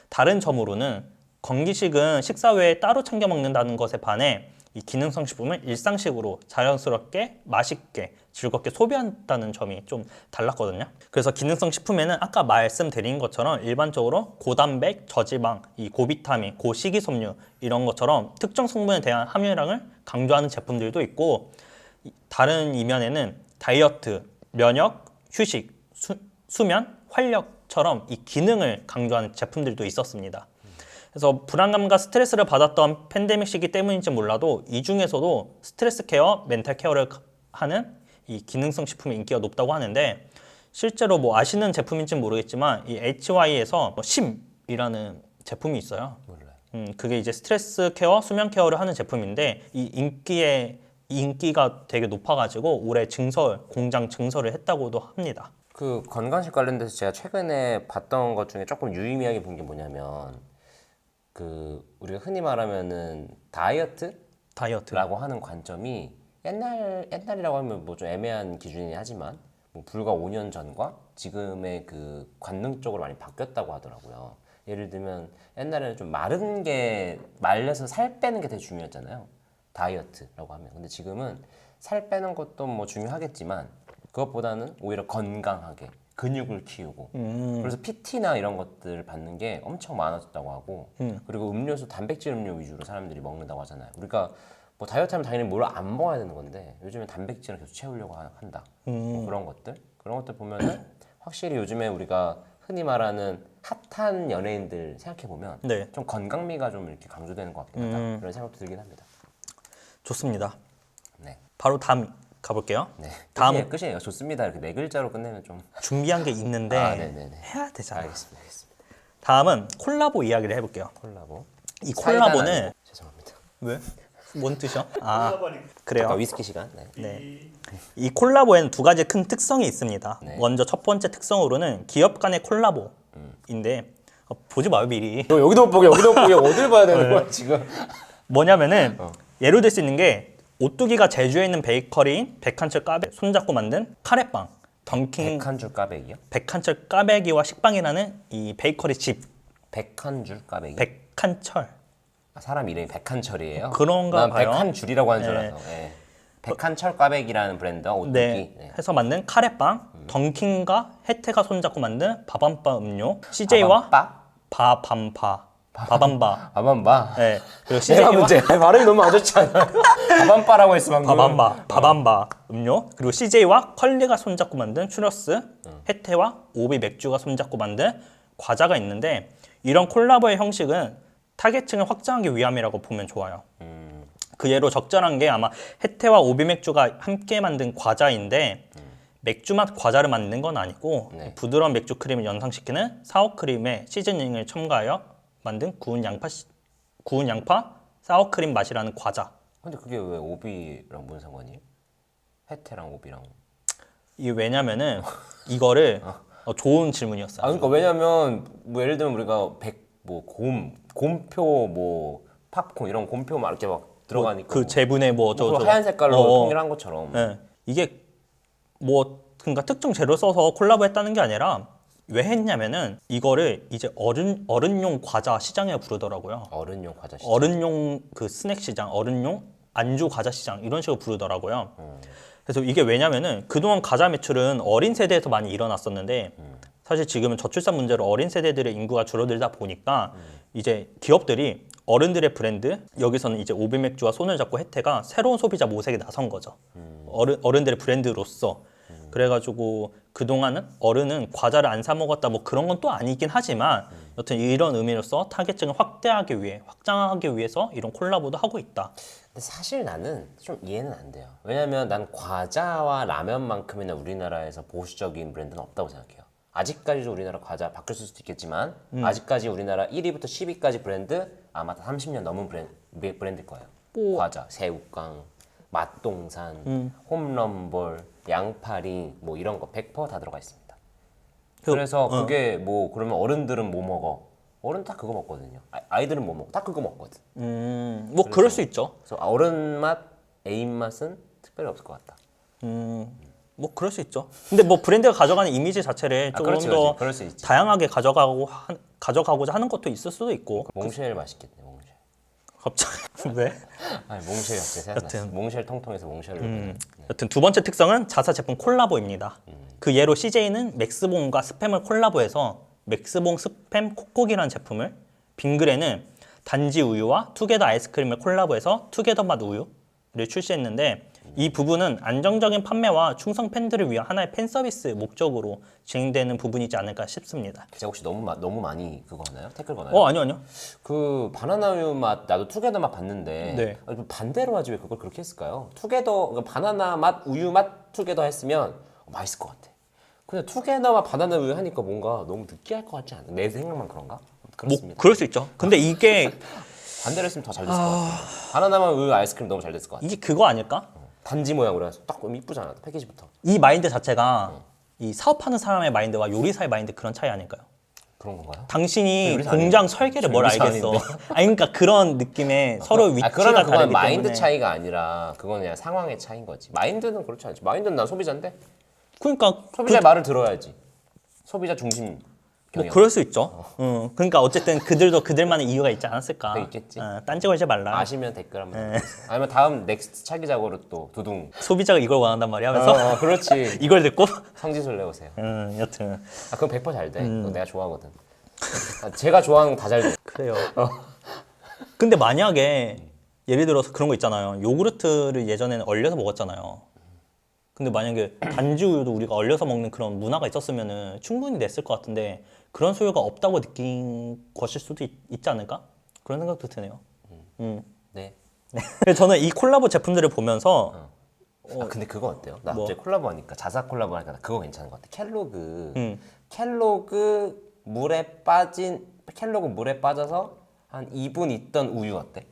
다른 점으로는 건기식은 식사 외에 따로 챙겨 먹는다는 것에 반해 이 기능성 식품은 일상식으로 자연스럽게 맛있게 즐겁게 소비한다는 점이 좀 달랐거든요. 그래서 기능성 식품에는 아까 말씀드린 것처럼 일반적으로 고단백, 저지방, 이 고비타민, 고식이섬유 이런 것처럼 특정 성분에 대한 함유량을 강조하는 제품들도 있고 다른 이면에는 다이어트, 면역, 휴식, 수면, 활력처럼 이 기능을 강조하는 제품들도 있었습니다. 그래서 불안감과 스트레스를 받았던 팬데믹 시기 때문인지 몰라도 이 중에서도 스트레스 케어, 멘탈 케어를 하는 이 기능성 식품의 인기가 높다고 하는데 실제로 뭐 아시는 제품인지는 모르겠지만 이 HY에서 심이라는 제품이 있어요. 몰라요. 그게 이제 스트레스 케어, 수면 케어를 하는 제품인데 이 인기가 되게 높아가지고 올해 공장 증설을 했다고도 합니다. 그 건강식 관련돼서 제가 최근에 봤던 것 중에 조금 유의미하게 본 게 뭐냐면 그 우리가 흔히 말하면은 다이어트라고 하는 관점이 옛날이라고 하면 뭐 좀 애매한 기준이긴 하지만 뭐 불과 5년 전과 지금의 그 관능 쪽으로 많이 바뀌었다고 하더라고요. 예를 들면 옛날에는 좀 말려서 살 빼는 게 되게 중요했잖아요. 다이어트라고 하면. 근데 지금은 살 빼는 것도 뭐 중요하겠지만 그것보다는 오히려 건강하게 근육을 키우고 그래서 PT나 이런 것들을 받는 게 엄청 많아졌다고 하고 그리고 음료수 단백질 음료 위주로 사람들이 먹는다고 하잖아요. 우리가 뭐 다이어트 하면 당연히 뭘 안 먹어야 되는 건데 요즘에 단백질을 계속 채우려고 한다. 뭐 그런 것들 보면은 확실히 요즘에 우리가 흔히 말하는 핫한 연예인들 생각해 보면 네. 좀 건강미가 좀 이렇게 강조되는 것 같긴 하다. 그런 생각도 들긴 합니다. 좋습니다. 네. 바로 다음 가볼게요. 네. 다음 끝이에요. 좋습니다. 이렇게 네 글자로 끝내면 좀 준비한 게 있는데 네네네. 해야 되잖아. 알겠습니다. 다음은 콜라보 이야기를 해볼게요. 콜라보. 이 사이다는 콜라보는 아니고. 죄송합니다. 왜? 뭔 뜻이요? 아 그래요. 아까 위스키 시간. 네. 네. 이 콜라보에는 두 가지 큰 특성이 있습니다. 네. 먼저 첫 번째 특성으로는 기업 간의 콜라보인데 보지 마요 미리. 여기도 못 보게 어딜 봐야 되는 거야 지금? 뭐냐면은 예로 들 수 있는 게 오뚜기가 제주에 있는 베이커리인 백한철 까베 손잡고 만든 카레빵 던킨 한 줄 까베기요? 백한철 까베기와 식빵이라는 이 베이커리 집. 한 줄 까베기? 백한철. 아, 사람 이름이 백한철이에요? 그런가 난 봐요. 백한 줄이라고 하는 줄 네. 알아서. 예. 백한철 까베기라는 브랜드와 오뚜기. 네, 네. 해서 만든 카레빵, 던킨과 혜태가 손잡고 만든 바밤바 음료, CJ와 바밤바. 바밤바. 네, 그리고 내가 CJ와 문제. 발음이 너무 안 좋지 않아? 바밤바라고 했어 방금. 바밤바 음료, 그리고 CJ와 컬리가 손잡고 만든 추러스, 혜태와 오비 맥주가 손잡고 만든 과자가 있는데 이런 콜라보의 형식은 타겟층을 확장하기 위함이라고 보면 좋아요. 그 예로 적절한 게 아마 혜태와 오비 맥주가 함께 만든 과자인데 맥주 맛 과자를 만든 건 아니고 네. 부드러운 맥주 크림을 연상시키는 사워크림에 시즈닝을 첨가하여 만든 구운 양파 사워크림 맛이라는 과자. 근데 그게 왜 오비랑 무슨 상관이에요? 혜태랑 오비랑. 이게 왜냐면은 이거를 좋은 질문이었어요. 아 그러니까 왜냐면 뭐 예를 들면 우리가 곰표 뭐 팝콘 이런 곰표 막 이렇게 막 들어가니까 그 제분에 뭐 그거 저 하얀 색깔로 통일한 것처럼. 네. 이게 뭐 그러니까 특정 재료 써서 콜라보했다는 게 아니라 왜 했냐면은 이거를 이제 어른용 과자 시장에 부르더라고요. 어른용 과자 시장. 어른용 그 스낵 시장, 어른용 안주 과자 시장 이런 식으로 부르더라고요. 그래서 이게 왜냐면은 그동안 과자 매출은 어린 세대에서 많이 일어났었는데 사실 지금은 저출산 문제로 어린 세대들의 인구가 줄어들다 보니까 이제 기업들이 어른들의 브랜드, 여기서는 이제 오비 맥주와 손을 잡고 혜태가 새로운 소비자 모색에 나선 거죠. 어른들의 브랜드로서. 그래가지고 그동안은 어른은 과자를 안 사 먹었다 뭐 그런 건 또 아니긴 하지만 여튼 이런 의미로서 타겟층을 확장하기 위해서 이런 콜라보도 하고 있다. 근데 사실 나는 좀 이해는 안 돼요. 왜냐면 난 과자와 라면만큼이나 우리나라에서 보수적인 브랜드는 없다고 생각해요. 아직까지도 우리나라 과자 바뀔 수도 있겠지만 아직까지 우리나라 1위부터 10위까지 브랜드 아마 다 30년 넘은 브랜드일 거예요. 과자, 새우깡, 맛동산, 홈런볼, 양파리 뭐 이런 거 100%다 들어가 있습니다. 그래서 그게 뭐 그러면 어른들은 뭐 먹어? 어른 다 그거 먹거든요. 아이들은 뭐 먹어? 다 그거 먹거든. 뭐 그럴 수 있죠. 그래서 어른 맛, 애인 맛은 특별히 없을 것 같다. 뭐 그럴 수 있죠. 근데 뭐 브랜드가 가져가는 이미지 자체를 조금 그렇지, 더 그럴 수 있지. 다양하게 가져가고자 하는 것도 있을 수도 있고. 몽쉘 맛있겠네, 몽쉘. 갑자기 왜? 아니 몽쉘 갑자기 생각났어. 여튼. 몽쉘 통통해서 몽쉘을. 여튼 두 번째 특성은 자사 제품 콜라보입니다. 그 예로 CJ는 맥스봉과 스팸을 콜라보해서 맥스봉 스팸 콕콕이라는 제품을, 빙그레는 단지 우유와 투게더 아이스크림을 콜라보해서 투게더 맛 우유를 출시했는데 이 부분은 안정적인 판매와 충성 팬들을 위한 하나의 팬 서비스 목적으로 진행되는 부분이지 않을까 싶습니다. 제가 혹시 너무 많이 그거 하나요? 태클 거나요? 아니요. 그 바나나 우유 맛 나도 투게더 맛 봤는데 네. 아니, 반대로 하지 왜 그걸 그렇게 했을까요? 투게더 그러니까 바나나 맛 우유 맛 투게더 했으면 맛있을 것 같아. 근데 투게더 맛 바나나 우유 하니까 뭔가 너무 느끼할 것 같지 않아? 내 생각만 그런가? 그렇습니다. 그럴 수 있죠. 근데 이게 반대로 했으면 더 잘 됐을 것 같아. 바나나 맛 우유 아이스크림 너무 잘 됐을 것 같아. 이게 그거 아닐까? 단지 모양으로 해서 딱 너무 이쁘잖아 패키지부터. 이 마인드 자체가 이 사업하는 사람의 마인드와 요리사의 마인드 그런 차이 아닐까요? 그런 건가요? 당신이 요리사 공장 아니에요? 설계를 저 뭘 요리사 알겠어. 아닌데. 그러니까 그런 느낌의 서로 위치가 그러면 그건 다르기 마인드 때문에. 차이가 아니라 그건 그냥 상황의 차이인 거지. 마인드는 그렇지 않지. 마인드는 난 소비자인데 그러니까 소비자의 말을 들어야지. 소비자 중심 뭐 경영. 그럴 수 있죠. 그러니까 어쨌든 그들도 그들만의 이유가 있지 않았을까. 있겠지. 딴지 걸지 말라. 아시면 댓글 한번 남겨주세요. 아니면 다음 넥스트 차기작으로 또 두둥. 소비자가 이걸 원한단 말이야 하면서 그렇지. 이걸 듣고 성지순 내보세요. 여튼 아 그럼 100% 잘 돼. 그거 내가 좋아하거든. 제가 좋아하는 거 다 잘 돼. 그래요. 근데 만약에 예를 들어서 그런 거 있잖아요. 요구르트를 예전에는 얼려서 먹었잖아요. 근데 만약에 단지 우유도 우리가 얼려서 먹는 그런 문화가 있었으면은 충분히 냈을 것 같은데 그런 소요가 없다고 느낀 것일 수도 있지 않을까? 그런 생각도 드네요. 네. 그래서 저는 이 콜라보 제품들을 보면서 아 근데 그거 어때요? 나 뭐? 갑자기 콜라보 하니까 자사 콜라보 하니까 그거 괜찮은 것 같아. 켈로그 물에 빠져서 한 2분 있던 우유 어때?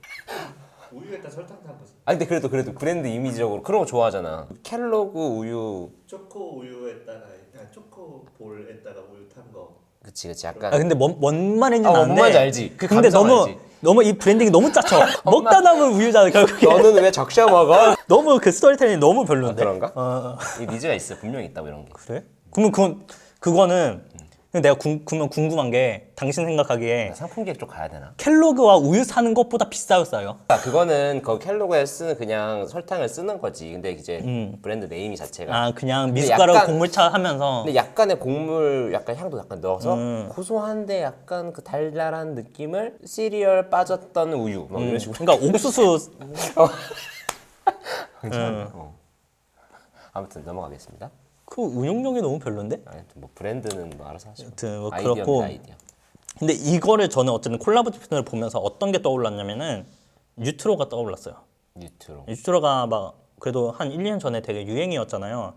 우유에다 설탕 탄 거지. 아 근데 그래도 브랜드 이미지적으로 그런 거 좋아하잖아. 켈로그 우유. 초코 우유에다가 그냥 초코 볼에다가 우유 탄 거. 그치 약간. 근데 뭔 말인지 뭔 아는데 말인지 알지? 그 근데 감성 너무 알지? 너무 이 브랜딩이 너무 짜쳐. 먹다 남은 우유잖아 결국에. 너는 왜 적셔 먹어? 너무 그 스토리텔링이 너무 별론데. 그런가? 어. 이 니즈가 있어. 분명히 있다고 이런 게. 그래? 그러면 그거는 내가 그러면 궁금한 게 당신 생각하기에 상품 계획 쪽 가야 되나? 켈로그와 우유 사는 것보다 비싸요, 싸요? 그거는 그 켈로그에 쓰는 그냥 설탕을 쓰는 거지. 근데 이제 브랜드 네임 자체가 아 그냥 미숫가루 약간- 곡물차 하면서. 근데 약간의 곡물 약간 향도 약간 넣어서 고소한데 약간 그 달달한 느낌을 시리얼 빠졌던 우유 막 이런 식으로. 그러니까 옥수수. 어. 아무튼 넘어가겠습니다. 그 운용력이 너무 별론데? 아니, 뭐 브랜드는 뭐 알아서 하시고. 아무튼 뭐 아이디어입니다, 그렇고. 아이디어. 근데 이거를 저는 어쨌든 콜라보 제품을 보면서 어떤 게 떠올랐냐면은 뉴트로가 떠올랐어요. 뉴트로. 뉴트로가 막 그래도 한 1, 2년 전에 되게 유행이었잖아요.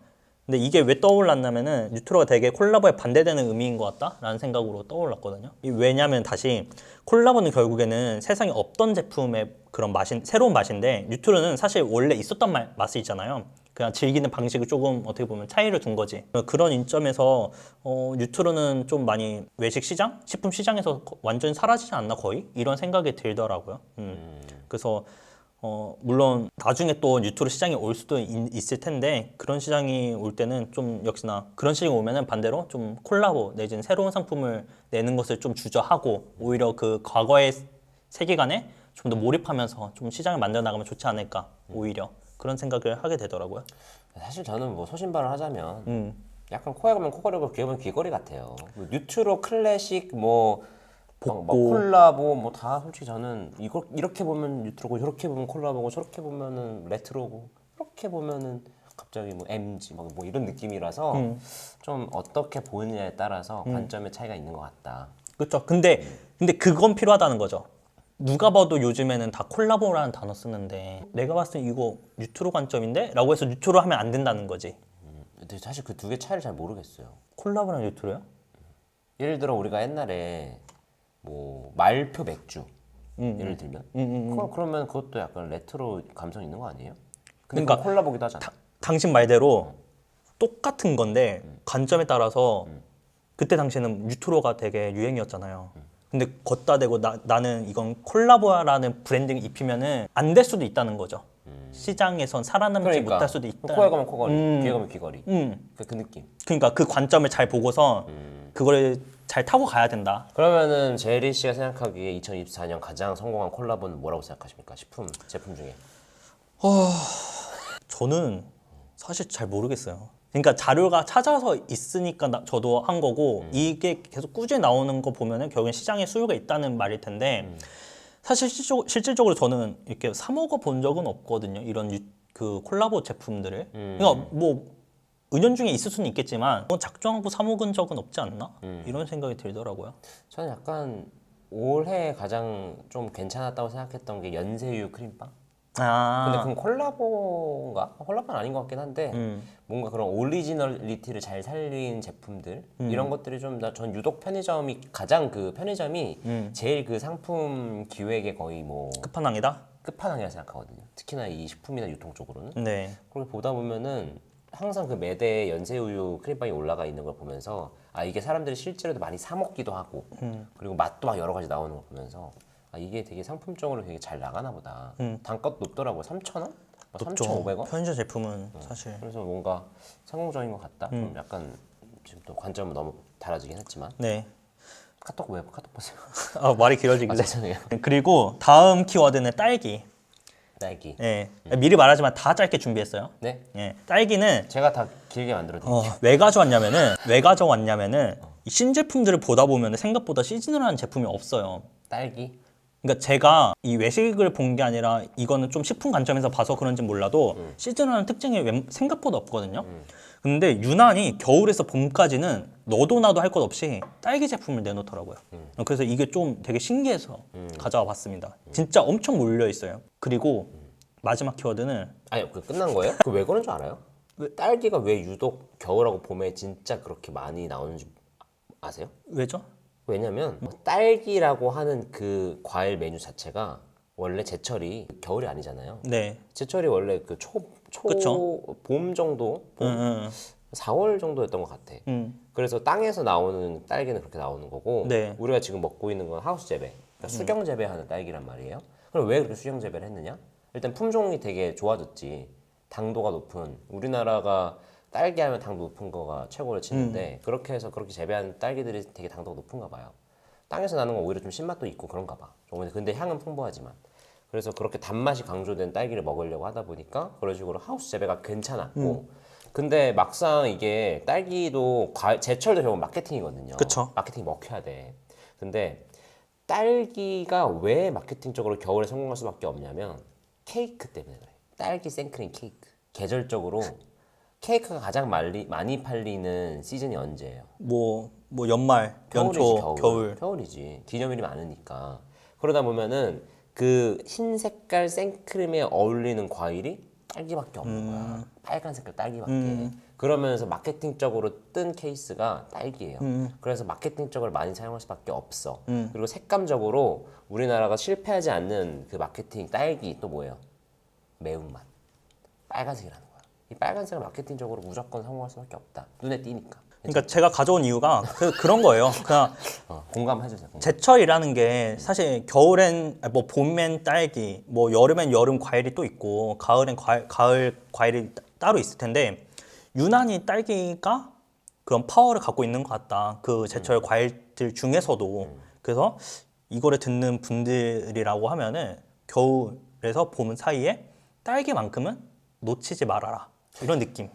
근데 이게 왜 떠올랐냐면은 뉴트로가 되게 콜라보에 반대되는 의미인 것 같다라는 생각으로 떠올랐거든요. 왜냐하면 다시 콜라보는 결국에는 세상에 없던 제품의 그런 새로운 맛인데 뉴트로는 사실 원래 있었던 맛이 있잖아요. 그냥 즐기는 방식을 조금 어떻게 보면 차이를 둔 거지. 그런 인점에서 뉴트로는 좀 많이 외식 시장, 식품 시장에서 완전히 사라지지 않나 거의 이런 생각이 들더라고요. 그래서 물론 나중에 또 뉴트로 시장이 올 수도 있을 텐데 그런 시장이 올 때는 좀 역시나 그런 시장이 오면은 반대로 좀 콜라보 내지는 새로운 상품을 내는 것을 좀 주저하고 오히려 그 과거의 세계관에 좀 더 몰입하면서 좀 시장을 만들어 나가면 좋지 않을까 오히려 그런 생각을 하게 되더라고요. 사실 저는 뭐 소신발언 하자면 약간 코에 가면 코걸이고 귀에 가면 귀걸이 같아요. 뭐 뉴트로 클래식 뭐 콜라보 뭐 다 솔직히 저는 이거 이렇게 보면 뉴트로고 이렇게 보면 콜라보고 저렇게 보면은 레트로고 이렇게 보면은 갑자기 뭐 MG 뭐 이런 느낌이라서 좀 어떻게 보느냐에 따라서 관점의 차이가 있는 것 같다. 그렇죠. 근데 그건 필요하다는 거죠. 누가 봐도 요즘에는 다 콜라보라는 단어 쓰는데 내가 봤을 때 이거 뉴트로 관점인데? 라고 해서 뉴트로 하면 안 된다는 거지. 근데 사실 그 두 개 차이를 잘 모르겠어요. 콜라보랑 뉴트로요? 예를 들어 우리가 옛날에 뭐 말표 맥주 예를 들면 그러면 그것도 약간 레트로 감성 있는 거 아니에요? 근데 그러니까 그건 콜라보기도 하잖아. 당신 말대로 똑같은 건데 관점에 따라서 그때 당시에는 뉴트로가 되게 유행이었잖아요. 근데 걷다 대고 나는 이건 콜라보라는 브랜딩 입히면은 안 될 수도 있다는 거죠. 시장에선 살아남지 그러니까 못할 수도 있다. 코에 가면 코걸이, 귀에 가면 귀걸이. 그 느낌. 그러니까 그 관점을 잘 보고서 그거를 잘 타고 가야 된다. 그러면은 제리 씨가 생각하기에 2024년 가장 성공한 콜라보는 뭐라고 생각하십니까? 식품 제품 중에. 저는 사실 잘 모르겠어요. 그러니까 자료가 찾아서 있으니까 저도 한 거고 이게 계속 꾸준히 나오는 거 보면은 결국엔 시장에 수요가 있다는 말일 텐데 사실 실질적으로 저는 이렇게 사 먹어 본 적은 없거든요. 이런 그 콜라보 제품들을. 그러니까 뭐 은연중에 있을 수는 있겠지만 작정하고 사 먹은 적은 없지 않나? 이런 생각이 들더라고요. 저는 약간 올해 가장 좀 괜찮았다고 생각했던 게 연세유 크림빵. 근데 그건 콜라보인가? 콜라보는 아닌 것 같긴 한데 뭔가 그런 오리지널리티를 잘 살린 제품들 이런 것들이 좀 전 유독 편의점이 가장 그 편의점이 제일 그 상품 기획에 거의 뭐 끝판왕이다? 끝판왕이라 생각하거든요. 특히나 이 식품이나 유통 쪽으로는. 네. 그렇게 보다 보면은 항상 그 매대에 연세우유 크림빵이 올라가 있는 걸 보면서 아 이게 사람들이 실제로도 많이 사 먹기도 하고 그리고 맛도 막 여러 가지 나오는 걸 보면서 아 이게 되게 상품적으로 되게 잘 나가나 보다. 단가도 높더라고요. 3,000원? 3,500원? 편의점 제품은 사실. 그래서 뭔가 성공적인 것 같다. 좀 약간 지금 또 관점은 너무 달라지긴 했지만 네. 카톡 보세요. 말이 길어지길래. 죄송해요. 그리고 다음 키워드는 딸기. 딸기. 예. 미리 말하지만 다 짧게 준비했어요. 네. 예. 딸기는 제가 다 길게 만들어 드릴게요. 왜 가져왔냐면은 이 신제품들을 보다 보면 생각보다 시즈널한 제품이 없어요. 딸기. 그러니까 제가 이 외식을 본 게 아니라 이거는 좀 식품 관점에서 봐서 그런지 몰라도 시즌하는 특징이 생각보다 없거든요. 근데 유난히 겨울에서 봄까지는 너도 나도 할 것 없이 딸기 제품을 내놓더라고요. 그래서 이게 좀 되게 신기해서 가져와 봤습니다. 진짜 엄청 몰려 있어요. 그리고 마지막 키워드는 아니 그 끝난 거예요? 그 왜 그런 줄 알아요? 딸기가 왜 유독 겨울하고 봄에 진짜 그렇게 많이 나오는지 아세요? 왜죠? 왜냐면 딸기라고 하는 그 과일 메뉴 자체가 원래 제철이 겨울이 아니잖아요. 네. 제철이 원래 그 그쵸. 봄 정도? 봄? 4월 정도였던 것 같아. 그래서 땅에서 나오는 딸기는 그렇게 나오는 거고 네. 우리가 지금 먹고 있는 건 하우스 재배. 그러니까 수경 재배하는 딸기란 말이에요. 그럼 왜 그렇게 수경 재배를 했느냐? 일단 품종이 되게 좋아졌지. 당도가 높은 우리나라가 딸기 하면 당도 높은 거가 최고를 치는데 그렇게 해서 그렇게 재배한 딸기들이 되게 당도가 높은가 봐요. 땅에서 나는 건 오히려 좀 신맛도 있고 그런가 봐. 근데 향은 풍부하지만. 그래서 그렇게 단맛이 강조된 딸기를 먹으려고 하다 보니까 그런 식으로 하우스 재배가 괜찮았고 근데 막상 이게 딸기도 제철도 결국 마케팅이거든요. 그쵸. 마케팅이 먹혀야 돼. 근데 딸기가 왜 마케팅적으로 겨울에 성공할 수밖에 없냐면 케이크 때문에 그래. 딸기 생크림 케이크. 계절적으로 케이크가 가장 많이 팔리는 시즌이 언제예요? 뭐 연말, 겨울이지, 연초, 겨울. 겨울이지. 기념일이 많으니까. 그러다 보면은 그 흰 색깔 생크림에 어울리는 과일이 딸기밖에 없는 거야. 빨간 색깔 딸기밖에. 그러면서 마케팅적으로 뜬 케이스가 딸기예요. 그래서 마케팅적으로 많이 사용할 수밖에 없어. 그리고 색감적으로 우리나라가 실패하지 않는 그 마케팅 딸기 또 뭐예요? 매운맛. 빨간색이라는 거야. 이 빨간색은 마케팅적으로 무조건 성공할 수밖에 없다. 눈에 띄니까. 그러니까 제가 가져온 이유가 그런 거예요. 그냥 공감해주세요. 제철이라는 게 사실 겨울엔 뭐 봄엔 딸기, 뭐 여름엔 여름 과일이 또 있고 가을엔 가을 과일이 따로 있을 텐데 유난히 딸기가 그런 파워를 갖고 있는 것 같다. 그 제철 과일들 중에서도. 그래서 이거를 듣는 분들이라고 하면은 겨울에서 봄 사이에 딸기만큼은 놓치지 말아라. 이런 느낌.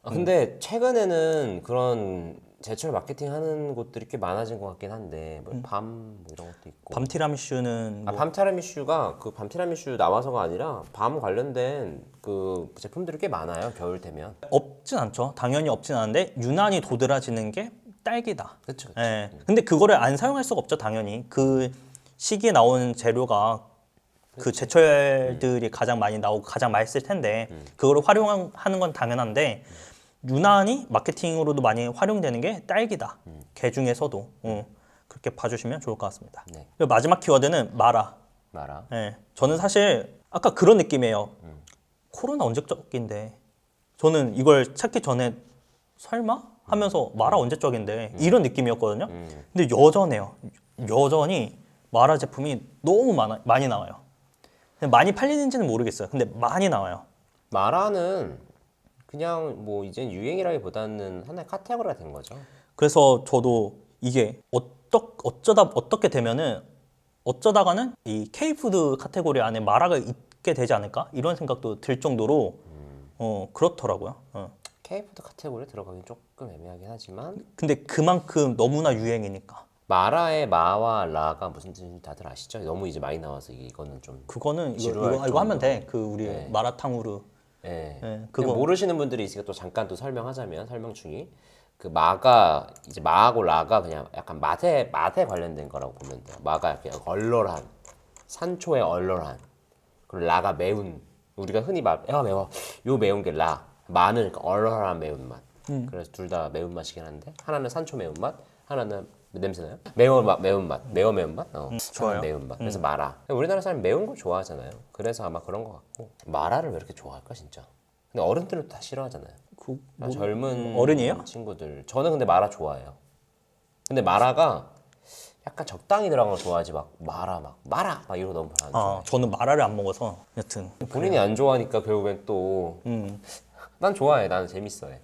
근데 최근에는 그런 제철 마케팅 하는 곳들이 꽤 많아진 것 같긴 한데 뭐 이런 것도 있고. 밤 티라미슈는 뭐 밤 티라미슈가 그 밤 티라미슈 나와서가 아니라 밤 관련된 그 제품들이 꽤 많아요. 겨울 되면. 없진 않죠. 당연히 없진 않은데 유난히 도드라지는 게 딸기다. 그렇죠. 예. 근데 그거를 안 사용할 수가 없죠, 당연히. 그 시기에 나오는 재료가 그 제철들이 가장 많이 나오고 가장 맛있을 텐데 그거를 활용하는 건 당연한데 유난히 마케팅으로도 많이 활용되는 게 딸기다. 개 중에서도 그렇게 봐주시면 좋을 것 같습니다. 네. 그리고 마지막 키워드는 마라. 마라. 예. 저는 사실 아까 그런 느낌이에요. 코로나 언제적인데 저는 이걸 찾기 전에 설마 하면서 마라 언제적인데 이런 느낌이었거든요. 근데 여전해요. 여전히 마라 제품이 너무 많이 나와요. 근데 많이 팔리는지는 모르겠어요. 근데 많이 나와요. 마라는 그냥 뭐 이제 유행이라기보다는 하나의 카테고리가 된 거죠. 그래서 저도 이게 어떻게 되면은 어쩌다가는 이 K푸드 카테고리 안에 마라가 있게 되지 않을까? 이런 생각도 들 정도로 그렇더라고요. K푸드 카테고리에 들어가긴 조금 애매하긴 하지만 근데 그만큼 너무나 유행이니까. 마라의 마와 라가 무슨 뜻인지 다들 아시죠? 너무 이제 많이 나와서 이거는 좀 그거는 지루할 이거 하면 정도로. 돼. 그 우리 네. 마라탕후루. 예. 그거. 모르시는 분들이 있으니까 또 잠깐 또 설명하자면 설명충이 그 마가 이제 마하고 라가 그냥 약간 맛에 관련된 거라고 보면 돼요. 마가 이렇게 얼얼한 산초의 얼얼한 그리고 라가 매운 우리가 흔히 애가 매워 요 매운 게 라 마는 그러니까 얼얼한 매운맛. 그래서 둘 다 매운맛이긴 한데 하나는 산초 매운맛 하나는 냄새나요? 매운맛 매운맛 좋아요. 매운맛 그래서 마라 우리나라 사람 매운 거 좋아하잖아요. 그래서 아마 그런 거 같고 마라를 왜 이렇게 좋아할까 진짜. 근데 어른들은 다 싫어하잖아요. 젊은 어른이에요? 친구들 저는 근데 마라 좋아해요. 근데 마라가 약간 적당히 들어간 걸 좋아하지 막 마라 이러고 너무 안 좋아해. 저는 마라를 안 먹어서 여튼 본인이 안 좋아하니까 결국엔 또 난 좋아해. 나는 재밌어해.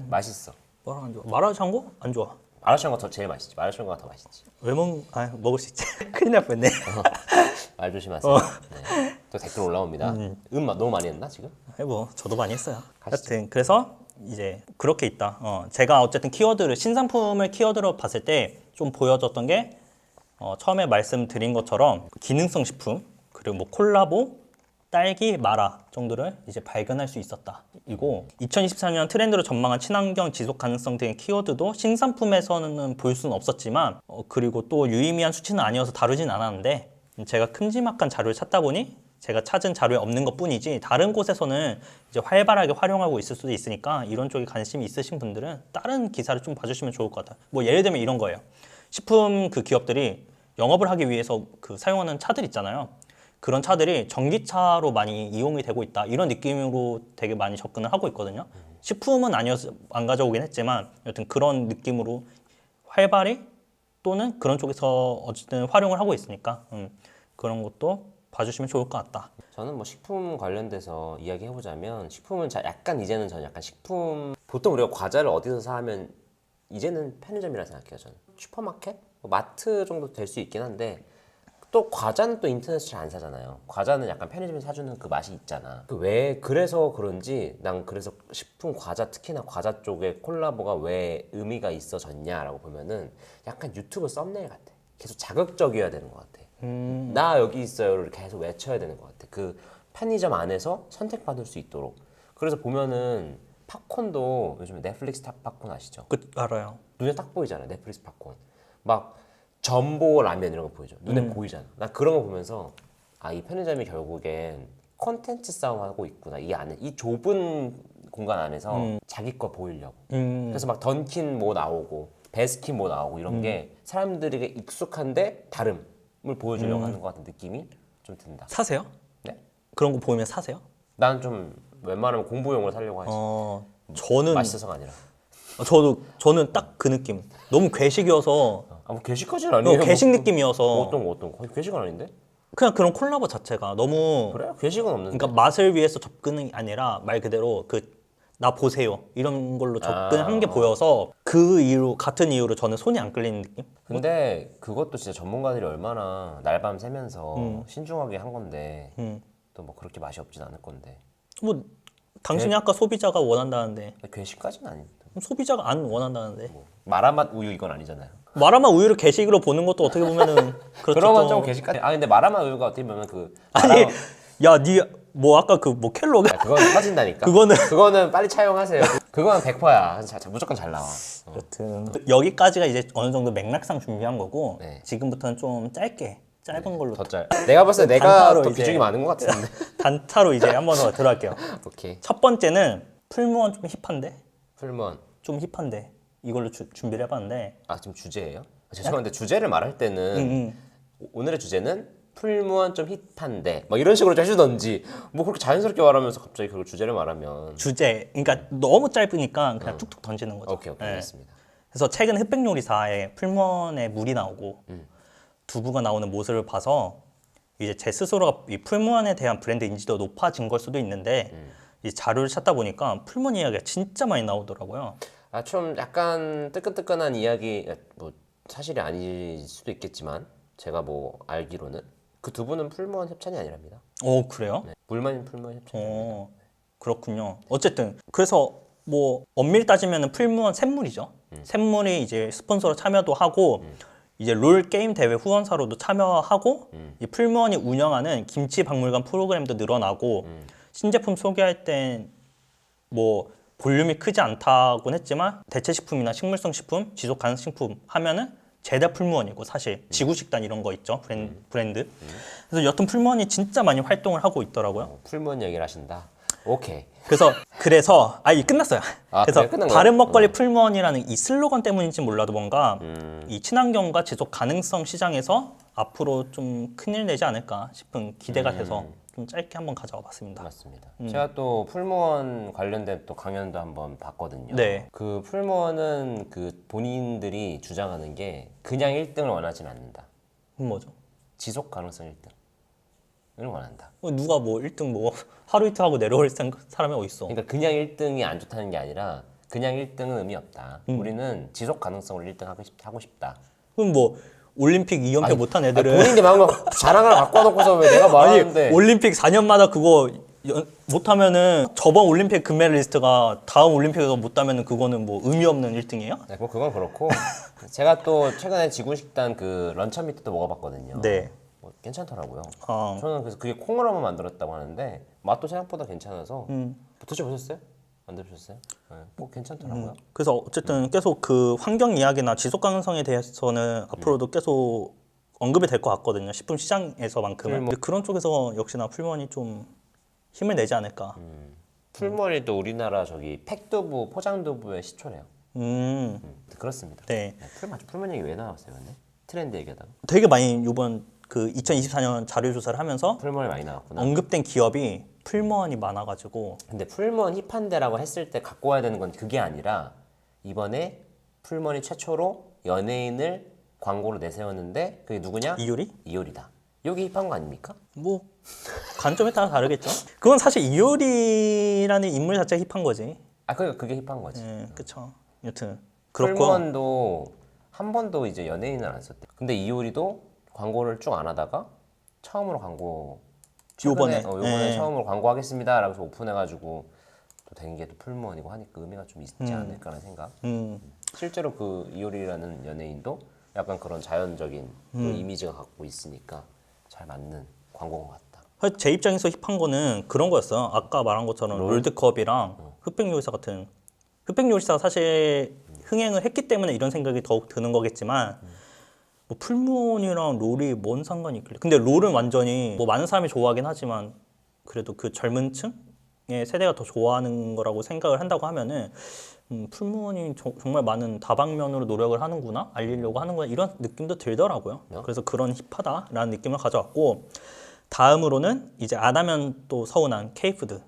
맛있어. 마라 안 좋아. 마라샹궈 안 좋아. 마라샹궈 더 제일 맛있지. 마라샹궈가 더 맛있지. 먹을 수 있지. 큰일 날 뻔네. 말 조심하세요. 네. 또 댓글 올라옵니다. 맛 너무 많이 했나 지금? 뭐 저도 많이 했어요. 가시죠. 하여튼 그래서 이제 그렇게 있다. 제가 어쨌든 키워드를 신상품을 키워드로 봤을 때 좀 보여줬던 게 처음에 말씀드린 것처럼 기능성 식품 그리고 뭐 콜라보 딸기, 마라 정도를 이제 발견할 수 있었다. 이고 2024년 트렌드로 전망한 친환경 지속 가능성 등의 키워드도 신상품에서는 볼 수는 없었지만 그리고 또 유의미한 수치는 아니어서 다루진 않았는데 제가 큼지막한 자료를 찾다 보니 제가 찾은 자료에 없는 것뿐이지 다른 곳에서는 이제 활발하게 활용하고 있을 수도 있으니까 이런 쪽에 관심이 있으신 분들은 다른 기사를 좀 봐주시면 좋을 것 같아요. 뭐 예를 들면 이런 거예요. 식품 그 기업들이 영업을 하기 위해서 그 사용하는 차들 있잖아요. 그런 차들이 전기차로 많이 이용이 되고 있다. 이런 느낌으로 되게 많이 접근을 하고 있거든요. 식품은 아니어서 안 가져오긴 했지만 여튼 그런 느낌으로 활발히 또는 그런 쪽에서 어쨌든 활용을 하고 있으니까 그런 것도 봐주시면 좋을 것 같다. 저는 뭐 식품 관련돼서 이야기해보자면 식품은 약간 이제는 저는 약간 식품 보통 우리가 과자를 어디서 사 하면 이제는 편의점이라 생각해요. 저는 슈퍼마켓, 뭐 마트 정도 될 수 있긴 한데 또 과자는 또 인터넷에서 잘 안 사잖아요. 과자는 약간 편의점에서 사주는 그 맛이 있잖아. 왜 그래서 그런지 난 그래서 식품 과자 특히나 과자 쪽에 콜라보가 왜 의미가 있어졌냐라고 보면은 약간 유튜브 썸네일 같아. 계속 자극적이어야 되는 것 같아. 나 여기 있어요를 계속 외쳐야 되는 것 같아. 그 편의점 안에서 선택받을 수 있도록. 그래서 보면은 팝콘도 요즘에 넷플릭스 탑 팝콘 아시죠? 알아요. 눈에 딱 보이잖아요. 넷플릭스 팝콘. 막 전보 라면 이런 거 보이죠. 눈에 보이잖아. 나 그런 거 보면서 아, 이 편의점이 결국엔 콘텐츠 싸움하고 있구나. 이 안에 이 좁은 공간 안에서 자기 거 보이려고. 그래서 막 던킨 뭐 나오고 베스킨 뭐 나오고 이런 게 사람들에게 익숙한데 다름을 보여주려고 하는 것 같은 느낌이 좀 든다. 사세요? 네? 그런 거 보이면 사세요? 난 좀 웬만하면 공부용으로 사려고 하지. 저는 맛있어서가 아니라. 저는 딱 그 느낌. 너무 괴식이어서 뭐 괴식까지는 아니에요. 괴식 뭐, 느낌이어서 어떤 거의 괴식은 아닌데? 그냥 그런 콜라보 자체가 너무 그래? 괴식은 없는데. 그러니까 맛을 위해서 접근이 아니라 말 그대로 나 보세요 이런 걸로 접근한 게 보여서 그 이유 같은 이유로 저는 손이 안 끌리는 느낌? 근데 그것도 진짜 전문가들이 얼마나 날밤 새면서 신중하게 한 건데 또 뭐 그렇게 맛이 없진 않을 건데 뭐 당신이 아까 소비자가 원한다는데 괴식까지는 아닌데 소비자가 안 원한다는데 뭐 마라맛 우유 이건 아니잖아요. 마라맛 우유를 괴식으로 보는 것도 어떻게 보면은 그렇죠. 그러면 좀 괴식까지. 근데 마라맛 우유가 어떻게 보면 그 아니 야 뭐 아까 그 뭐 켈로그 그건 터진다니까. 그거는 빨리 차용하세요. 그거는 100%야. 무조건 잘 나와. 여튼 여기까지가 이제 어느 정도 맥락상 준비한 거고 네. 지금부터는 좀 짧은 걸로 더 짤. 내가 봤을 때 내가 단타로 더 이제- 비중이 많은 것 같은데. 단타로 이제 한번 더 들어갈게요. 오케이. 첫 번째는 풀무원 좀 힙한데 풀무원. 좀 힙한데 이걸로 준비를 해봤는데 아 지금 주제예요? 죄송한데 주제를 말할 때는 오늘의 주제는 풀무원 좀 힙한데 막 이런 식으로 좀 해주던지 뭐 그렇게 자연스럽게 말하면서 갑자기 그걸 주제를 말하면 주제 그러니까 너무 짧으니까 그냥 툭툭 던지는 거죠. 오케이 네. 알겠습니다. 그래서 최근 흑백요리사에 풀무원에 물이 나오고 두부가 나오는 모습을 봐서 이제 제 스스로가 이 풀무원에 대한 브랜드 인지도 높아진 걸 수도 있는데 이 자료를 찾다 보니까 풀무원 이야기가 진짜 많이 나오더라고요. 아 좀 약간 뜨끈뜨끈한 이야기 뭐 사실이 아닐 수도 있겠지만 제가 뭐 알기로는 그 두 분은 풀무원 협찬이 아니랍니다. 오 그래요? 네, 물만인 풀무원 협찬이 아닙니다. 그렇군요. 어쨌든 그래서 뭐 엄밀히 따지면 풀무원 샘물이죠. 샘물이 이제 스폰서로 참여도 하고 이제 롤 게임 대회 후원사로도 참여하고 이 풀무원이 운영하는 김치 박물관 프로그램도 늘어나고 신제품 소개할 땐 뭐 볼륨이 크지 않다고는 했지만 대체 식품이나 식물성 식품, 지속 가능 식품 하면은 죄다 풀무원이고 사실 지구식단 이런 거 있죠 브랜드. 그래서 여튼 풀무원이 진짜 많이 활동을 하고 있더라고요. 풀무원 얘기를 하신다. 오케이. 그래서 이 끝났어요. 아, 그래서 그래? 끝난 거야? 바른 먹거리 풀무원이라는 이 슬로건 때문인지 몰라도 뭔가 이 친환경과 지속 가능성 시장에서 앞으로 좀 큰일 내지 않을까 싶은 기대가 돼서 좀 짧게 한번 가져와 봤습니다. 맞습니다. 제가 또 풀무원 관련된 또 강연도 한번 봤거든요. 네. 그 풀무원은 그 본인들이 주장하는 게 그냥 1등을 원하지는 않는다. 뭐죠? 지속 가능성 1등을 원한다. 누가 뭐 1등 뭐 하루 이틀 하고 내려올 사람이 어디 있어? 그러니까 그냥 1등이 안 좋다는 게 아니라 그냥 1등은 의미 없다. 우리는 지속 가능성으로 1등 하고 싶다. 그럼 뭐 올림픽 2연패 못한 애들은 본인이 막뭐 자랑을 갖고 와놓고서 왜 내가 말하는데 올림픽 4년마다 그거 못하면은 저번 올림픽 금메달리스트가 다음 올림픽에서 못하면은 그거는 뭐 의미 없는 1등이에요? 네, 뭐 그건 그렇고 제가 또 최근에 지구식단 그 런천 미트도 먹어봤거든요. 네. 뭐 괜찮더라고요. 아, 저는 그래서 그게 콩으로만 만들었다고 하는데 맛도 생각보다 괜찮아서 드셔보셨어요? 안 드셔보셨어요? 네, 뭐 괜찮더라고요. 그래서 어쨌든 계속 그 환경 이야기나 지속 가능성에 대해서는 앞으로도 계속 언급이 될 것 같거든요. 식품 시장에서만큼은. 근데 그런 쪽에서 역시나 풀무원이 좀 힘을 내지 않을까. 풀무원이 또 우리나라 저기 팩두부, 포장두부의 시초래요. 그렇습니다. 네. 풀무원 얘기 왜 나왔어요, 근데? 트렌드 얘기하다가 되게 많이 이번 그 2024년 자료 조사를 하면서 풀무원이 많이 나왔구나. 언급된 기업이 풀무원이 많아가지고 근데 풀무원 힙한데라고 했을 때 갖고 와야 되는 건 그게 아니라 이번에 풀무원이 최초로 연예인을 광고를 내세웠는데 그게 누구냐? 이효리? 이효리다. 여기 힙한 거 아닙니까? 뭐 관점에 따라 다르겠죠. 그건 사실 이효리라는 인물 자체가 힙한 거지. 아 그러니까 그게 힙한 거지. 그쵸. 여튼 그렇고 풀무원도 한 번도 이제 연예인을 안 썼대. 근데 이효리도 광고를 쭉 안 하다가 처음으로 광고 요번에 요번에 처음으로 광고하겠습니다라고 해서 오픈해가지고 또 된 게 또 풀무원이고 하니까 의미가 좀 있지 않을까라는 생각. 실제로 그 이효리라는 연예인도 약간 그런 자연적인 그 이미지가 갖고 있으니까 잘 맞는 광고인 것 같다. 사실 제 입장에서 힙한 거는 그런 거였어요. 아까 말한 것처럼 롤드컵이랑 흑백요리사 같은. 흑백요리사가 사실 흥행을 했기 때문에 이런 생각이 더욱 드는 거겠지만 뭐 풀무원이랑 롤이 뭔 상관이 있길래. 근데 롤은 완전히 뭐 많은 사람이 좋아하긴 하지만 그래도 그 젊은 층의 세대가 더 좋아하는 거라고 생각을 한다고 하면은 풀무원이 정말 많은 다방면으로 노력을 하는구나, 알리려고 하는구나 이런 느낌도 들더라고요. 그래서 그런 힙하다라는 느낌을 가져왔고, 다음으로는 이제 안 하면 또 서운한 K푸드.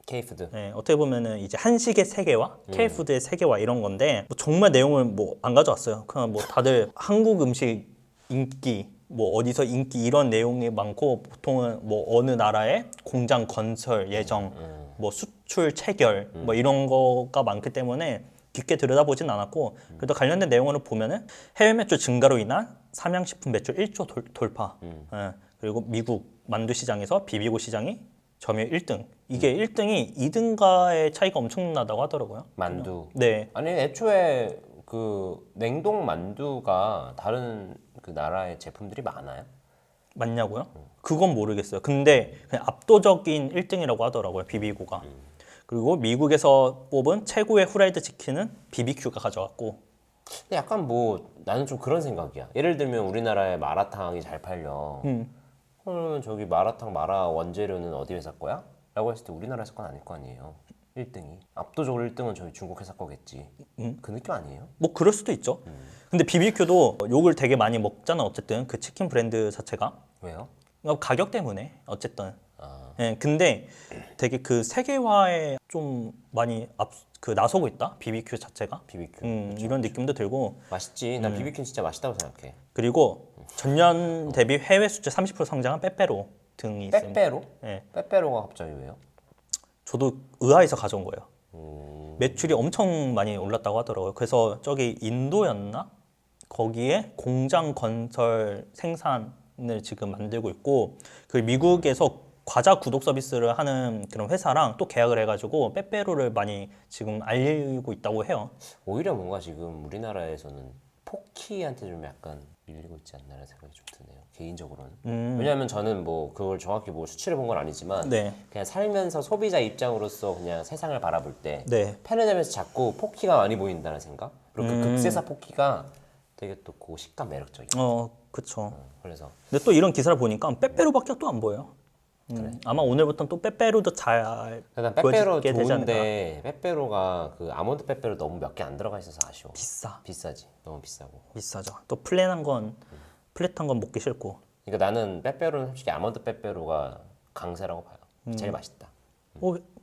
K푸드. 네, 어떻게 보면은 이제 한식의 세계와 K푸드의 세계와 이런 건데 뭐 정말 내용을 뭐 안 가져왔어요. 그냥 뭐 다들 한국 음식 인기 뭐 어디서 인기 이런 내용이 많고, 보통은 뭐 어느 나라의 공장 건설 예정, 뭐 수출 체결 뭐 이런 거가 많기 때문에 깊게 들여다보진 않았고, 그래도 관련된 내용으로 보면은 해외 매출 증가로 인한 삼양식품 매출 1조 돌파. 예, 그리고 미국 만두 시장에서 비비고 시장이 점유율 1등. 이게 1등이 2등과의 차이가 엄청나다고 하더라고요. 만두. 네. 아니 애초에 그 냉동 만두가 다른 그 나라의 제품들이 많아요? 맞냐고요? 그건 모르겠어요. 근데 그냥 압도적인 1등이라고 하더라고요, 비비고가. 그리고 미국에서 뽑은 최고의 후라이드 치킨은 BBQ가 가져왔고. 근데 약간 뭐 나는 좀 그런 생각이야. 예를 들면 우리나라의 마라탕이 잘 팔려. 그러면 저기 마라탕 마라 원재료는 어디 회사 거야? 라고 했을 때 우리나라 회사 건 아닐 거 아니에요. 1등이. 압도적으로 1등은 저희 중국 회사 거겠지. 그 느낌 아니에요? 뭐 그럴 수도 있죠. 근데 BBQ도 욕을 되게 많이 먹잖아, 어쨌든 그 치킨 브랜드 자체가. 왜요? 가격 때문에 어쨌든. 아, 예, 근데 되게 그 세계화에 좀 많이 그 나서고 있다, BBQ 자체가. BBQ. 이런 느낌도 들고. 맛있지. 난 BBQ는 진짜 맛있다고 생각해. 그리고 전년 대비 해외 수출 30% 성장한 빼빼로 등이 있습니다. 빼빼로? 예, 빼빼로가 갑자기 왜요? 저도 의아해서 가져온 거예요. 매출이 엄청 많이 올랐다고 하더라고요. 그래서 저기 인도였나? 거기에 공장 건설 생산을 지금 만들고 있고, 그 미국에서 과자 구독 서비스를 하는 그런 회사랑 또 계약을 해가지고 빼빼로를 많이 지금 알리고 있다고 해요. 오히려 뭔가 지금 우리나라에서는 포키한테 좀 약간 밀리고 있지 않나라는 생각이 좀 드네요. 개인적으로는. 왜냐하면 저는 뭐 그걸 정확히 뭐 수치를 본 건 아니지만 네. 그냥 살면서 소비자 입장으로서 그냥 세상을 바라볼 때 네. 편의점에서 자꾸 포키가 많이 보인다는 생각. 그리고 그 극세사 포키가 되게 또 그 식감 매력적이에요. 그쵸. 그래서 근데 또 이런 기사를 보니까 빼빼로밖에 또 안 보여요. 아마 오늘부터는 또 빼빼로도 잘 일단 빼빼로 보여지게 되지 않을까. 좋은데 빼빼로가 그 아몬드 빼빼로 너무 몇 개 안 들어가 있어서 아쉬워. 비싸지. 너무 비싸고. 비싸죠. 또 플랫한 건 먹기 싫고. 그러니까 나는 빼빼로는 솔직히 아몬드 빼빼로가 강세라고 봐요. 제일 맛있다.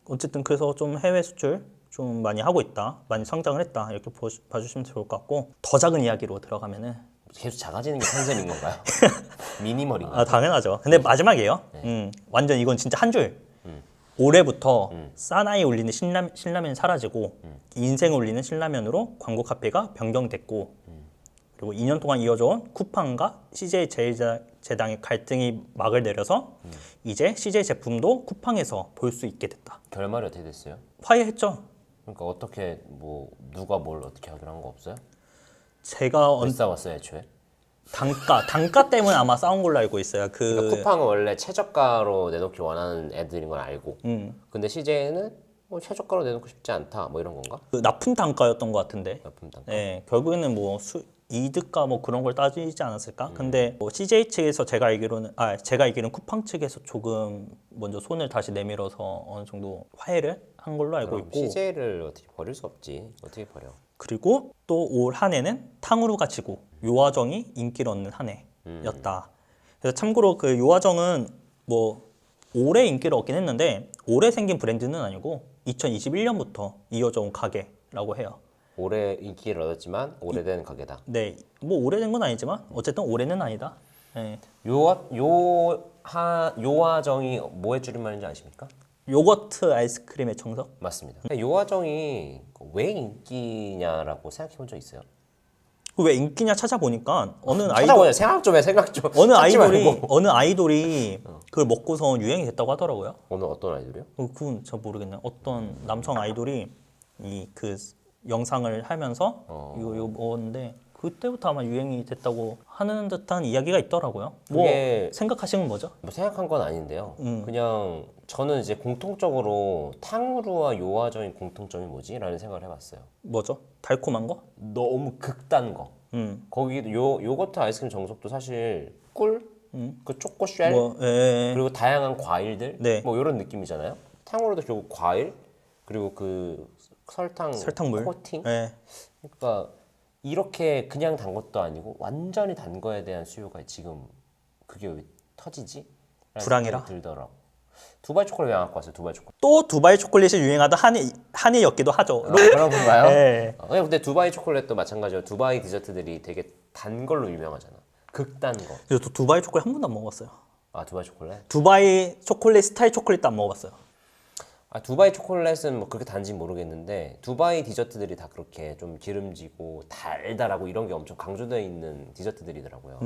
어쨌든 그래서 좀 해외 수출 좀 많이 하고 있다, 많이 성장을 했다, 이렇게 봐주시면 좋을 것 같고, 더 작은 이야기로 들어가면은 계속 작아지는 게 컨셉인 건가요? 미니멀인가요? 당연하죠. 근데 마지막이에요. 완전 이건 진짜 한 줄. 올해부터 사나이 올리는 신라면이 사라지고 인생 올리는 신라면으로 광고 카페가 변경됐고, 그리고 2년 동안 이어져온 쿠팡과 CJ 제일제당의 갈등이 막을 내려서 이제 CJ 제품도 쿠팡에서 볼 수 있게 됐다. 결말이 어떻게 됐어요? 화해했죠. 그러니까 어떻게 뭐 누가 뭘 어떻게 하기로 한 거 없어요? 제가 왜 싸웠어요 애초에? 단가 때문에 아마 싸운 걸로 알고 있어요. 그러니까 쿠팡은 원래 최저가로 내놓기 원하는 애들인 건 알고, 근데 CJ는 뭐 최저가로 내놓고 싶지 않다 뭐 이런 건가? 그 납품 단가였던 것 같은데. 납품 단가. 네, 결국에는 뭐 이득가 뭐 그런 걸 따지지 않았을까? 근데 뭐 CJ 측에서 제가 알기로는 쿠팡 측에서 조금 먼저 손을 다시 내밀어서 어느 정도 화해를 한 걸로 알고 있고. CJ를 어떻게 버릴 수 없지. 어떻게 버려? 그리고 또 올 한 해는 탕후루가 지고 요화정이 인기를 얻는 한 해였다. 그래서 참고로 그 요화정은 뭐 올해 인기를 얻긴 했는데 올해 생긴 브랜드는 아니고 2021년부터 이어져 온 가게라고 해요. 오래 인기를 얻었지만 오래된 가게다. 네, 뭐 오래된 건 아니지만 어쨌든 올해는 아니다. 네. 요화정이 뭐의 줄임말인지 아십니까? 요거트 아이스크림의 정석? 맞습니다. 요화정이 왜 인기냐라고 생각해 본 적 있어요? 왜 인기냐 찾아보니까 찾아보자. 생각 좀 해. 생각 좀. 어느 찾지 아이돌이 말고. 어느 아이돌이 그걸 먹고서 유행이 됐다고 하더라고요. 오늘 어떤 아이돌이요? 그건 잘 모르겠네요. 어떤 남성 아이돌이 이 그 영상을 하면서 이거 먹었는데 그때부터 아마 유행이 됐다고 하는 듯한 이야기가 있더라고요. 뭐 그게- 생각하시는 거죠? 뭐 생각한 건 아닌데요. 그냥 저는 이제 공통적으로 탕후루와 요화정의 공통점이 뭐지? 라는 생각을 해봤어요. 뭐죠? 달콤한 거? 너무 극단 거. 음. 거기도 요거트 아이스크림 정석도 사실 꿀, 그 초코 쉘, 뭐 예. 그리고 다양한 과일들, 네. 뭐 이런 느낌이잖아요. 탕후루도 결국 과일, 그리고 그 설탕물. 코팅. 예. 그러니까 이렇게 그냥 단 것도 아니고 완전히 단 거에 대한 수요가 지금 그게 왜 터지지? 라는 불황이라? 생각이 들더라고. 두바이 초콜릿 왜 안 갖고 왔어요? 두바이 초콜릿. 또 두바이 초콜릿이 유행하다 한이였기도 하죠. 그런 건가요? 네. 근데 두바이 초콜릿도 마찬가지로 두바이 디저트들이 되게 단 걸로 유명하잖아. 극단 거. 그래서 또 두바이 초콜릿 한 번도 안 먹어봤어요. 아 두바이 초콜릿? 두바이 초콜릿 스타일 초콜릿도 안 먹어봤어요. 아 두바이 초콜릿은 뭐 그렇게 단지 모르겠는데 두바이 디저트들이 다 그렇게 좀 기름지고 달달하고 이런 게 엄청 강조되어 있는 디저트들이더라고요.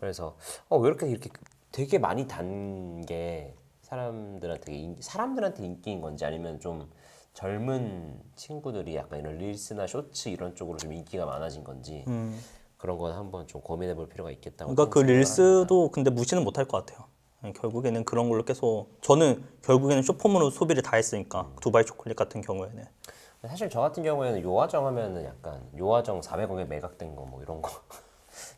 그래서 왜 이렇게 되게 많이 단 게 사람들한테 인기인 건지 아니면 좀 젊은 친구들이 약간 이런 릴스나 쇼츠 이런 쪽으로 좀 인기가 많아진 건지 그런 건 한번 좀 고민해 볼 필요가 있겠다고. 그러니까 그 생각을 릴스도 근데 무시는 못할 것 같아요. 결국에는 그런 걸로 계속 저는 결국에는 쇼폼으로 소비를 다 했으니까 두바이 초콜릿 같은 경우에는 사실 저 같은 경우에는 요화정 하면은 약간 요화정 400억에 매각된 거 뭐 이런 거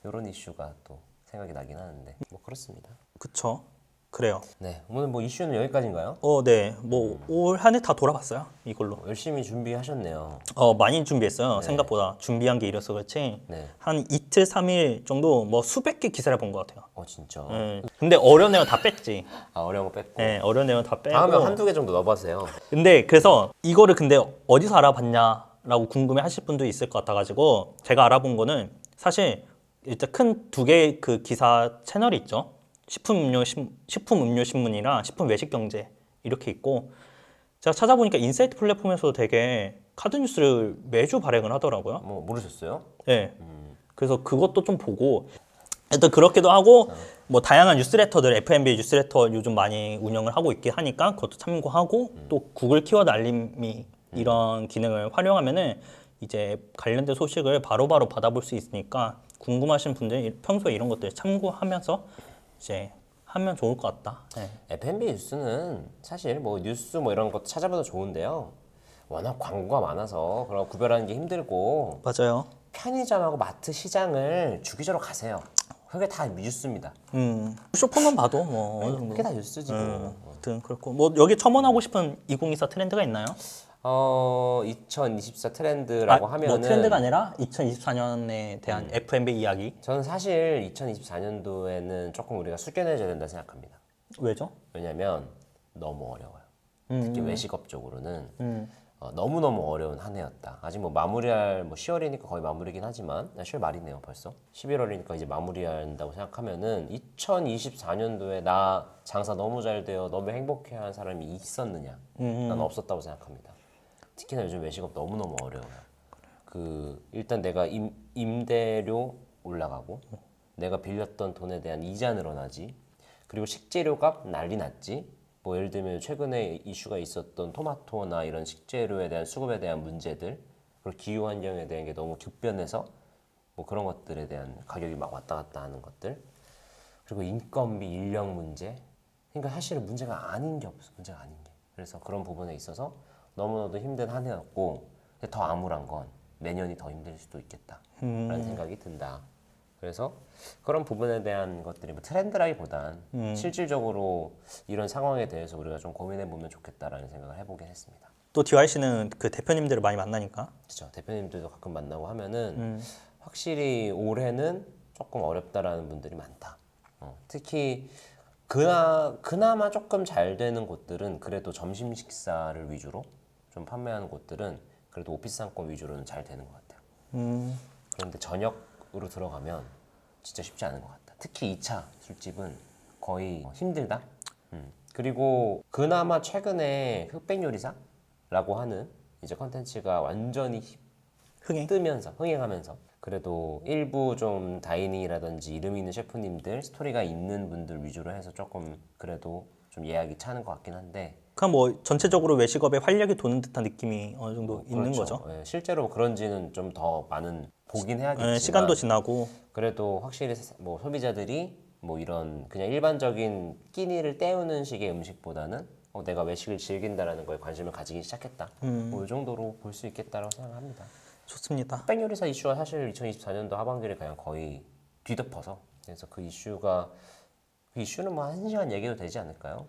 이런 이슈가 또 생각이 나긴 하는데 뭐 그렇습니다. 그쵸. 그래요. 네 오늘 뭐 이슈는 여기까지인가요? 네. 뭐 올 한 해 다 돌아봤어요. 이걸로. 열심히 준비하셨네요. 많이 준비했어요. 생각보다 준비한 게 이래서 그렇지. 네. 한 이틀, 3일 정도 뭐 수백 개 기사를 본 것 같아요. 진짜. 근데 어려운 내용 다 뺐지. 어려운 거 뺐고. 네, 어려운 내용 다 빼고. 다음에 한두 개 정도 넣어보세요. 근데 그래서 이거를 근데 어디서 알아봤냐라고 궁금해 하실 분도 있을 것 같아가지고 제가 알아본 거는 사실 일단 큰 두 개의 그 기사 채널이 있죠. 식품음료 신문이랑 식품 외식 경제 이렇게 있고 제가 찾아보니까 인사이트 플랫폼에서도 되게 카드 뉴스를 매주 발행을 하더라고요. 뭐 모르셨어요? 네. 그래서 그것도 좀 보고 일단 그렇기도 하고 뭐 다양한 뉴스레터들 F&B 뉴스레터 요즘 많이 운영을 하고 있긴 하니까 그것도 참고하고 또 구글 키워드 알림이 이런 기능을 활용하면은 이제 관련된 소식을 바로바로 받아볼 수 있으니까 궁금하신 분들 평소에 이런 것들 참고하면서 이제 하면 좋을 것 같다. 네. F&B 뉴스는 사실 뭐 뉴스 뭐 이런 것도 찾아봐도 좋은데요. 워낙 광고가 많아서 그런 구별하는 게 힘들고 맞아요. 편의점하고 마트 시장을 주기적으로 가세요. 그게 다 뉴스입니다. 쇼핑만 봐도 뭐 어느 정도. 그게 다 뉴스지 뭐. 아무튼 그렇고 뭐 여기 첨언하고 싶은 2024 트렌드가 있나요? 2024 트렌드라고 하면은 뭐 트렌드가 아니라 2024년에 대한 F&B 이야기. 저는 사실 2024년도에는 조금 우리가 숙연해져야 된다 생각합니다. 왜죠? 왜냐면 너무 어려워요. 특히 외식업 쪽으로는 너무너무 어려운 한 해였다. 아직 뭐 마무리할 10월이니까 거의 마무리긴 하지만 10월 말이네요 벌써. 11월이니까 이제 마무리한다고 생각하면은 2024년도에 나 장사 너무 잘 돼요. 너무 행복해하는 사람이 있었느냐? 난 없었다고 생각합니다. 특히나 요즘 외식업 너무너무 어려워요. 일단 내가 임대료 올라가고 내가 빌렸던 돈에 대한 이자 늘어나지. 그리고 식재료값 난리 났지. 뭐 예를 들면 최근에 이슈가 있었던 토마토나 이런 식재료에 대한 수급에 대한 문제들, 그리고 기후 환경에 대한 게 너무 급변해서 뭐 그런 것들에 대한 가격이 막 왔다 갔다 하는 것들, 그리고 인건비, 인력 문제. 그러니까 사실은 문제가 아닌 게 없어. 문제가 아닌 게. 그래서 그런 부분에 있어서 너무나도 힘든 한 해였고, 근데 더 암울한 건 내년이 더 힘들 수도 있겠다라는 생각이 든다. 그래서 그런 부분에 대한 것들이 뭐 트렌드라기보단 실질적으로 이런 상황에 대해서 우리가 좀 고민해 보면 좋겠다라는 생각을 해보긴 했습니다. 또 DYC는 그 대표님들을 많이 만나니까. 그렇죠. 대표님들도 가끔 만나고 하면은 확실히 올해는 조금 어렵다라는 분들이 많다. 특히 그나마 조금 잘 되는 곳들은 그래도 점심 식사를 위주로 좀 판매하는 곳들은 그래도 오피스 상권 위주로는 잘 되는 것 같아요. 음. 그런데 저녁으로 들어가면 진짜 쉽지 않은 것 같다. 특히 2차 술집은 거의 힘들다. 그리고 그나마 최근에 흑백 요리사라고 하는 이제 컨텐츠가 완전히 뜨면서 흥행하면서 그래도 일부 좀 다이닝이라든지 이름 있는 셰프님들 스토리가 있는 분들 위주로 해서 조금 그래도 좀 예약이 차는 것 같긴 한데 그냥 뭐 전체적으로 외식업에 활력이 도는 듯한 느낌이 어느 정도 있는 그렇죠. 거죠. 예, 실제로 그런지는 좀 더 많은 보긴 해야겠지만 시간도 지나고 그래도 확실히 뭐 소비자들이 뭐 이런 그냥 일반적인 끼니를 때우는 식의 음식보다는 내가 외식을 즐긴다라는 거에 관심을 가지기 시작했다. 뭐 이 정도로 볼 수 있겠다라고 생각합니다. 좋습니다. 흑백 요리사 이슈가 사실 2024년도 하반기를 그냥 거의 뒤덮어서 그래서 그 이슈는 뭐 1시간 얘기도 되지 않을까요?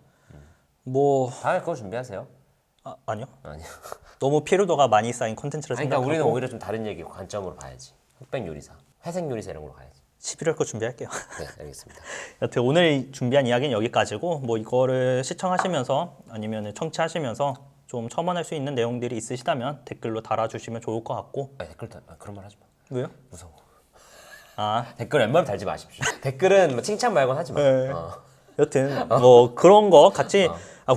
뭐 다음에 그거 준비하세요. 아니요. 아니요. 너무 피로도가 많이 쌓인 콘텐츠를 아니, 그러니까 생각하고 우리는 오히려 좀 다른 얘기 관점으로 봐야지. 흑백 요리사, 회색 요리사 이런 걸로 가야지. 11월 거 준비할게요. 네, 알겠습니다. 여튼 오늘 준비한 이야기는 여기까지고 뭐 이거를 시청하시면서 아니면 청취하시면서 좀 첨언할 수 있는 내용들이 있으시다면 댓글로 달아주시면 좋을 것 같고. 아니, 그런 말 하지 마. 왜요? 무서워. 아, 댓글 웬만하면 달지 마십시오. 댓글은 뭐 칭찬 말고는 하지 마. 네. 여튼 뭐 그런 거 같이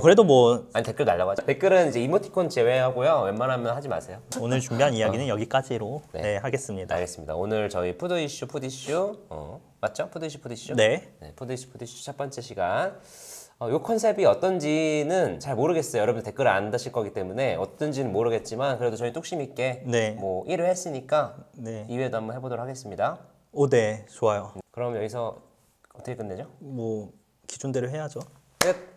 그래도 뭐 아니 댓글 달라고 하죠. 댓글은 이제 이모티콘 제외하고요. 웬만하면 하지 마세요. 오늘 준비한 이야기는 여기까지로 네. 하겠습니다. 알겠습니다. 오늘 저희 푸드 이슈 맞죠? 푸드 이슈. 네. 푸드 이슈 첫 번째 시간. 요 컨셉이 어떤지는 잘 모르겠어요. 여러분 댓글을 안 다실 거기 때문에 어떤지는 모르겠지만 그래도 저희 뚝심 있게 네. 뭐 1회 했으니까 네. 2회도 한번 해보도록 하겠습니다. 네, 좋아요. 그럼 여기서 어떻게 끝내죠? 뭐 기존대로 해야죠. 끝.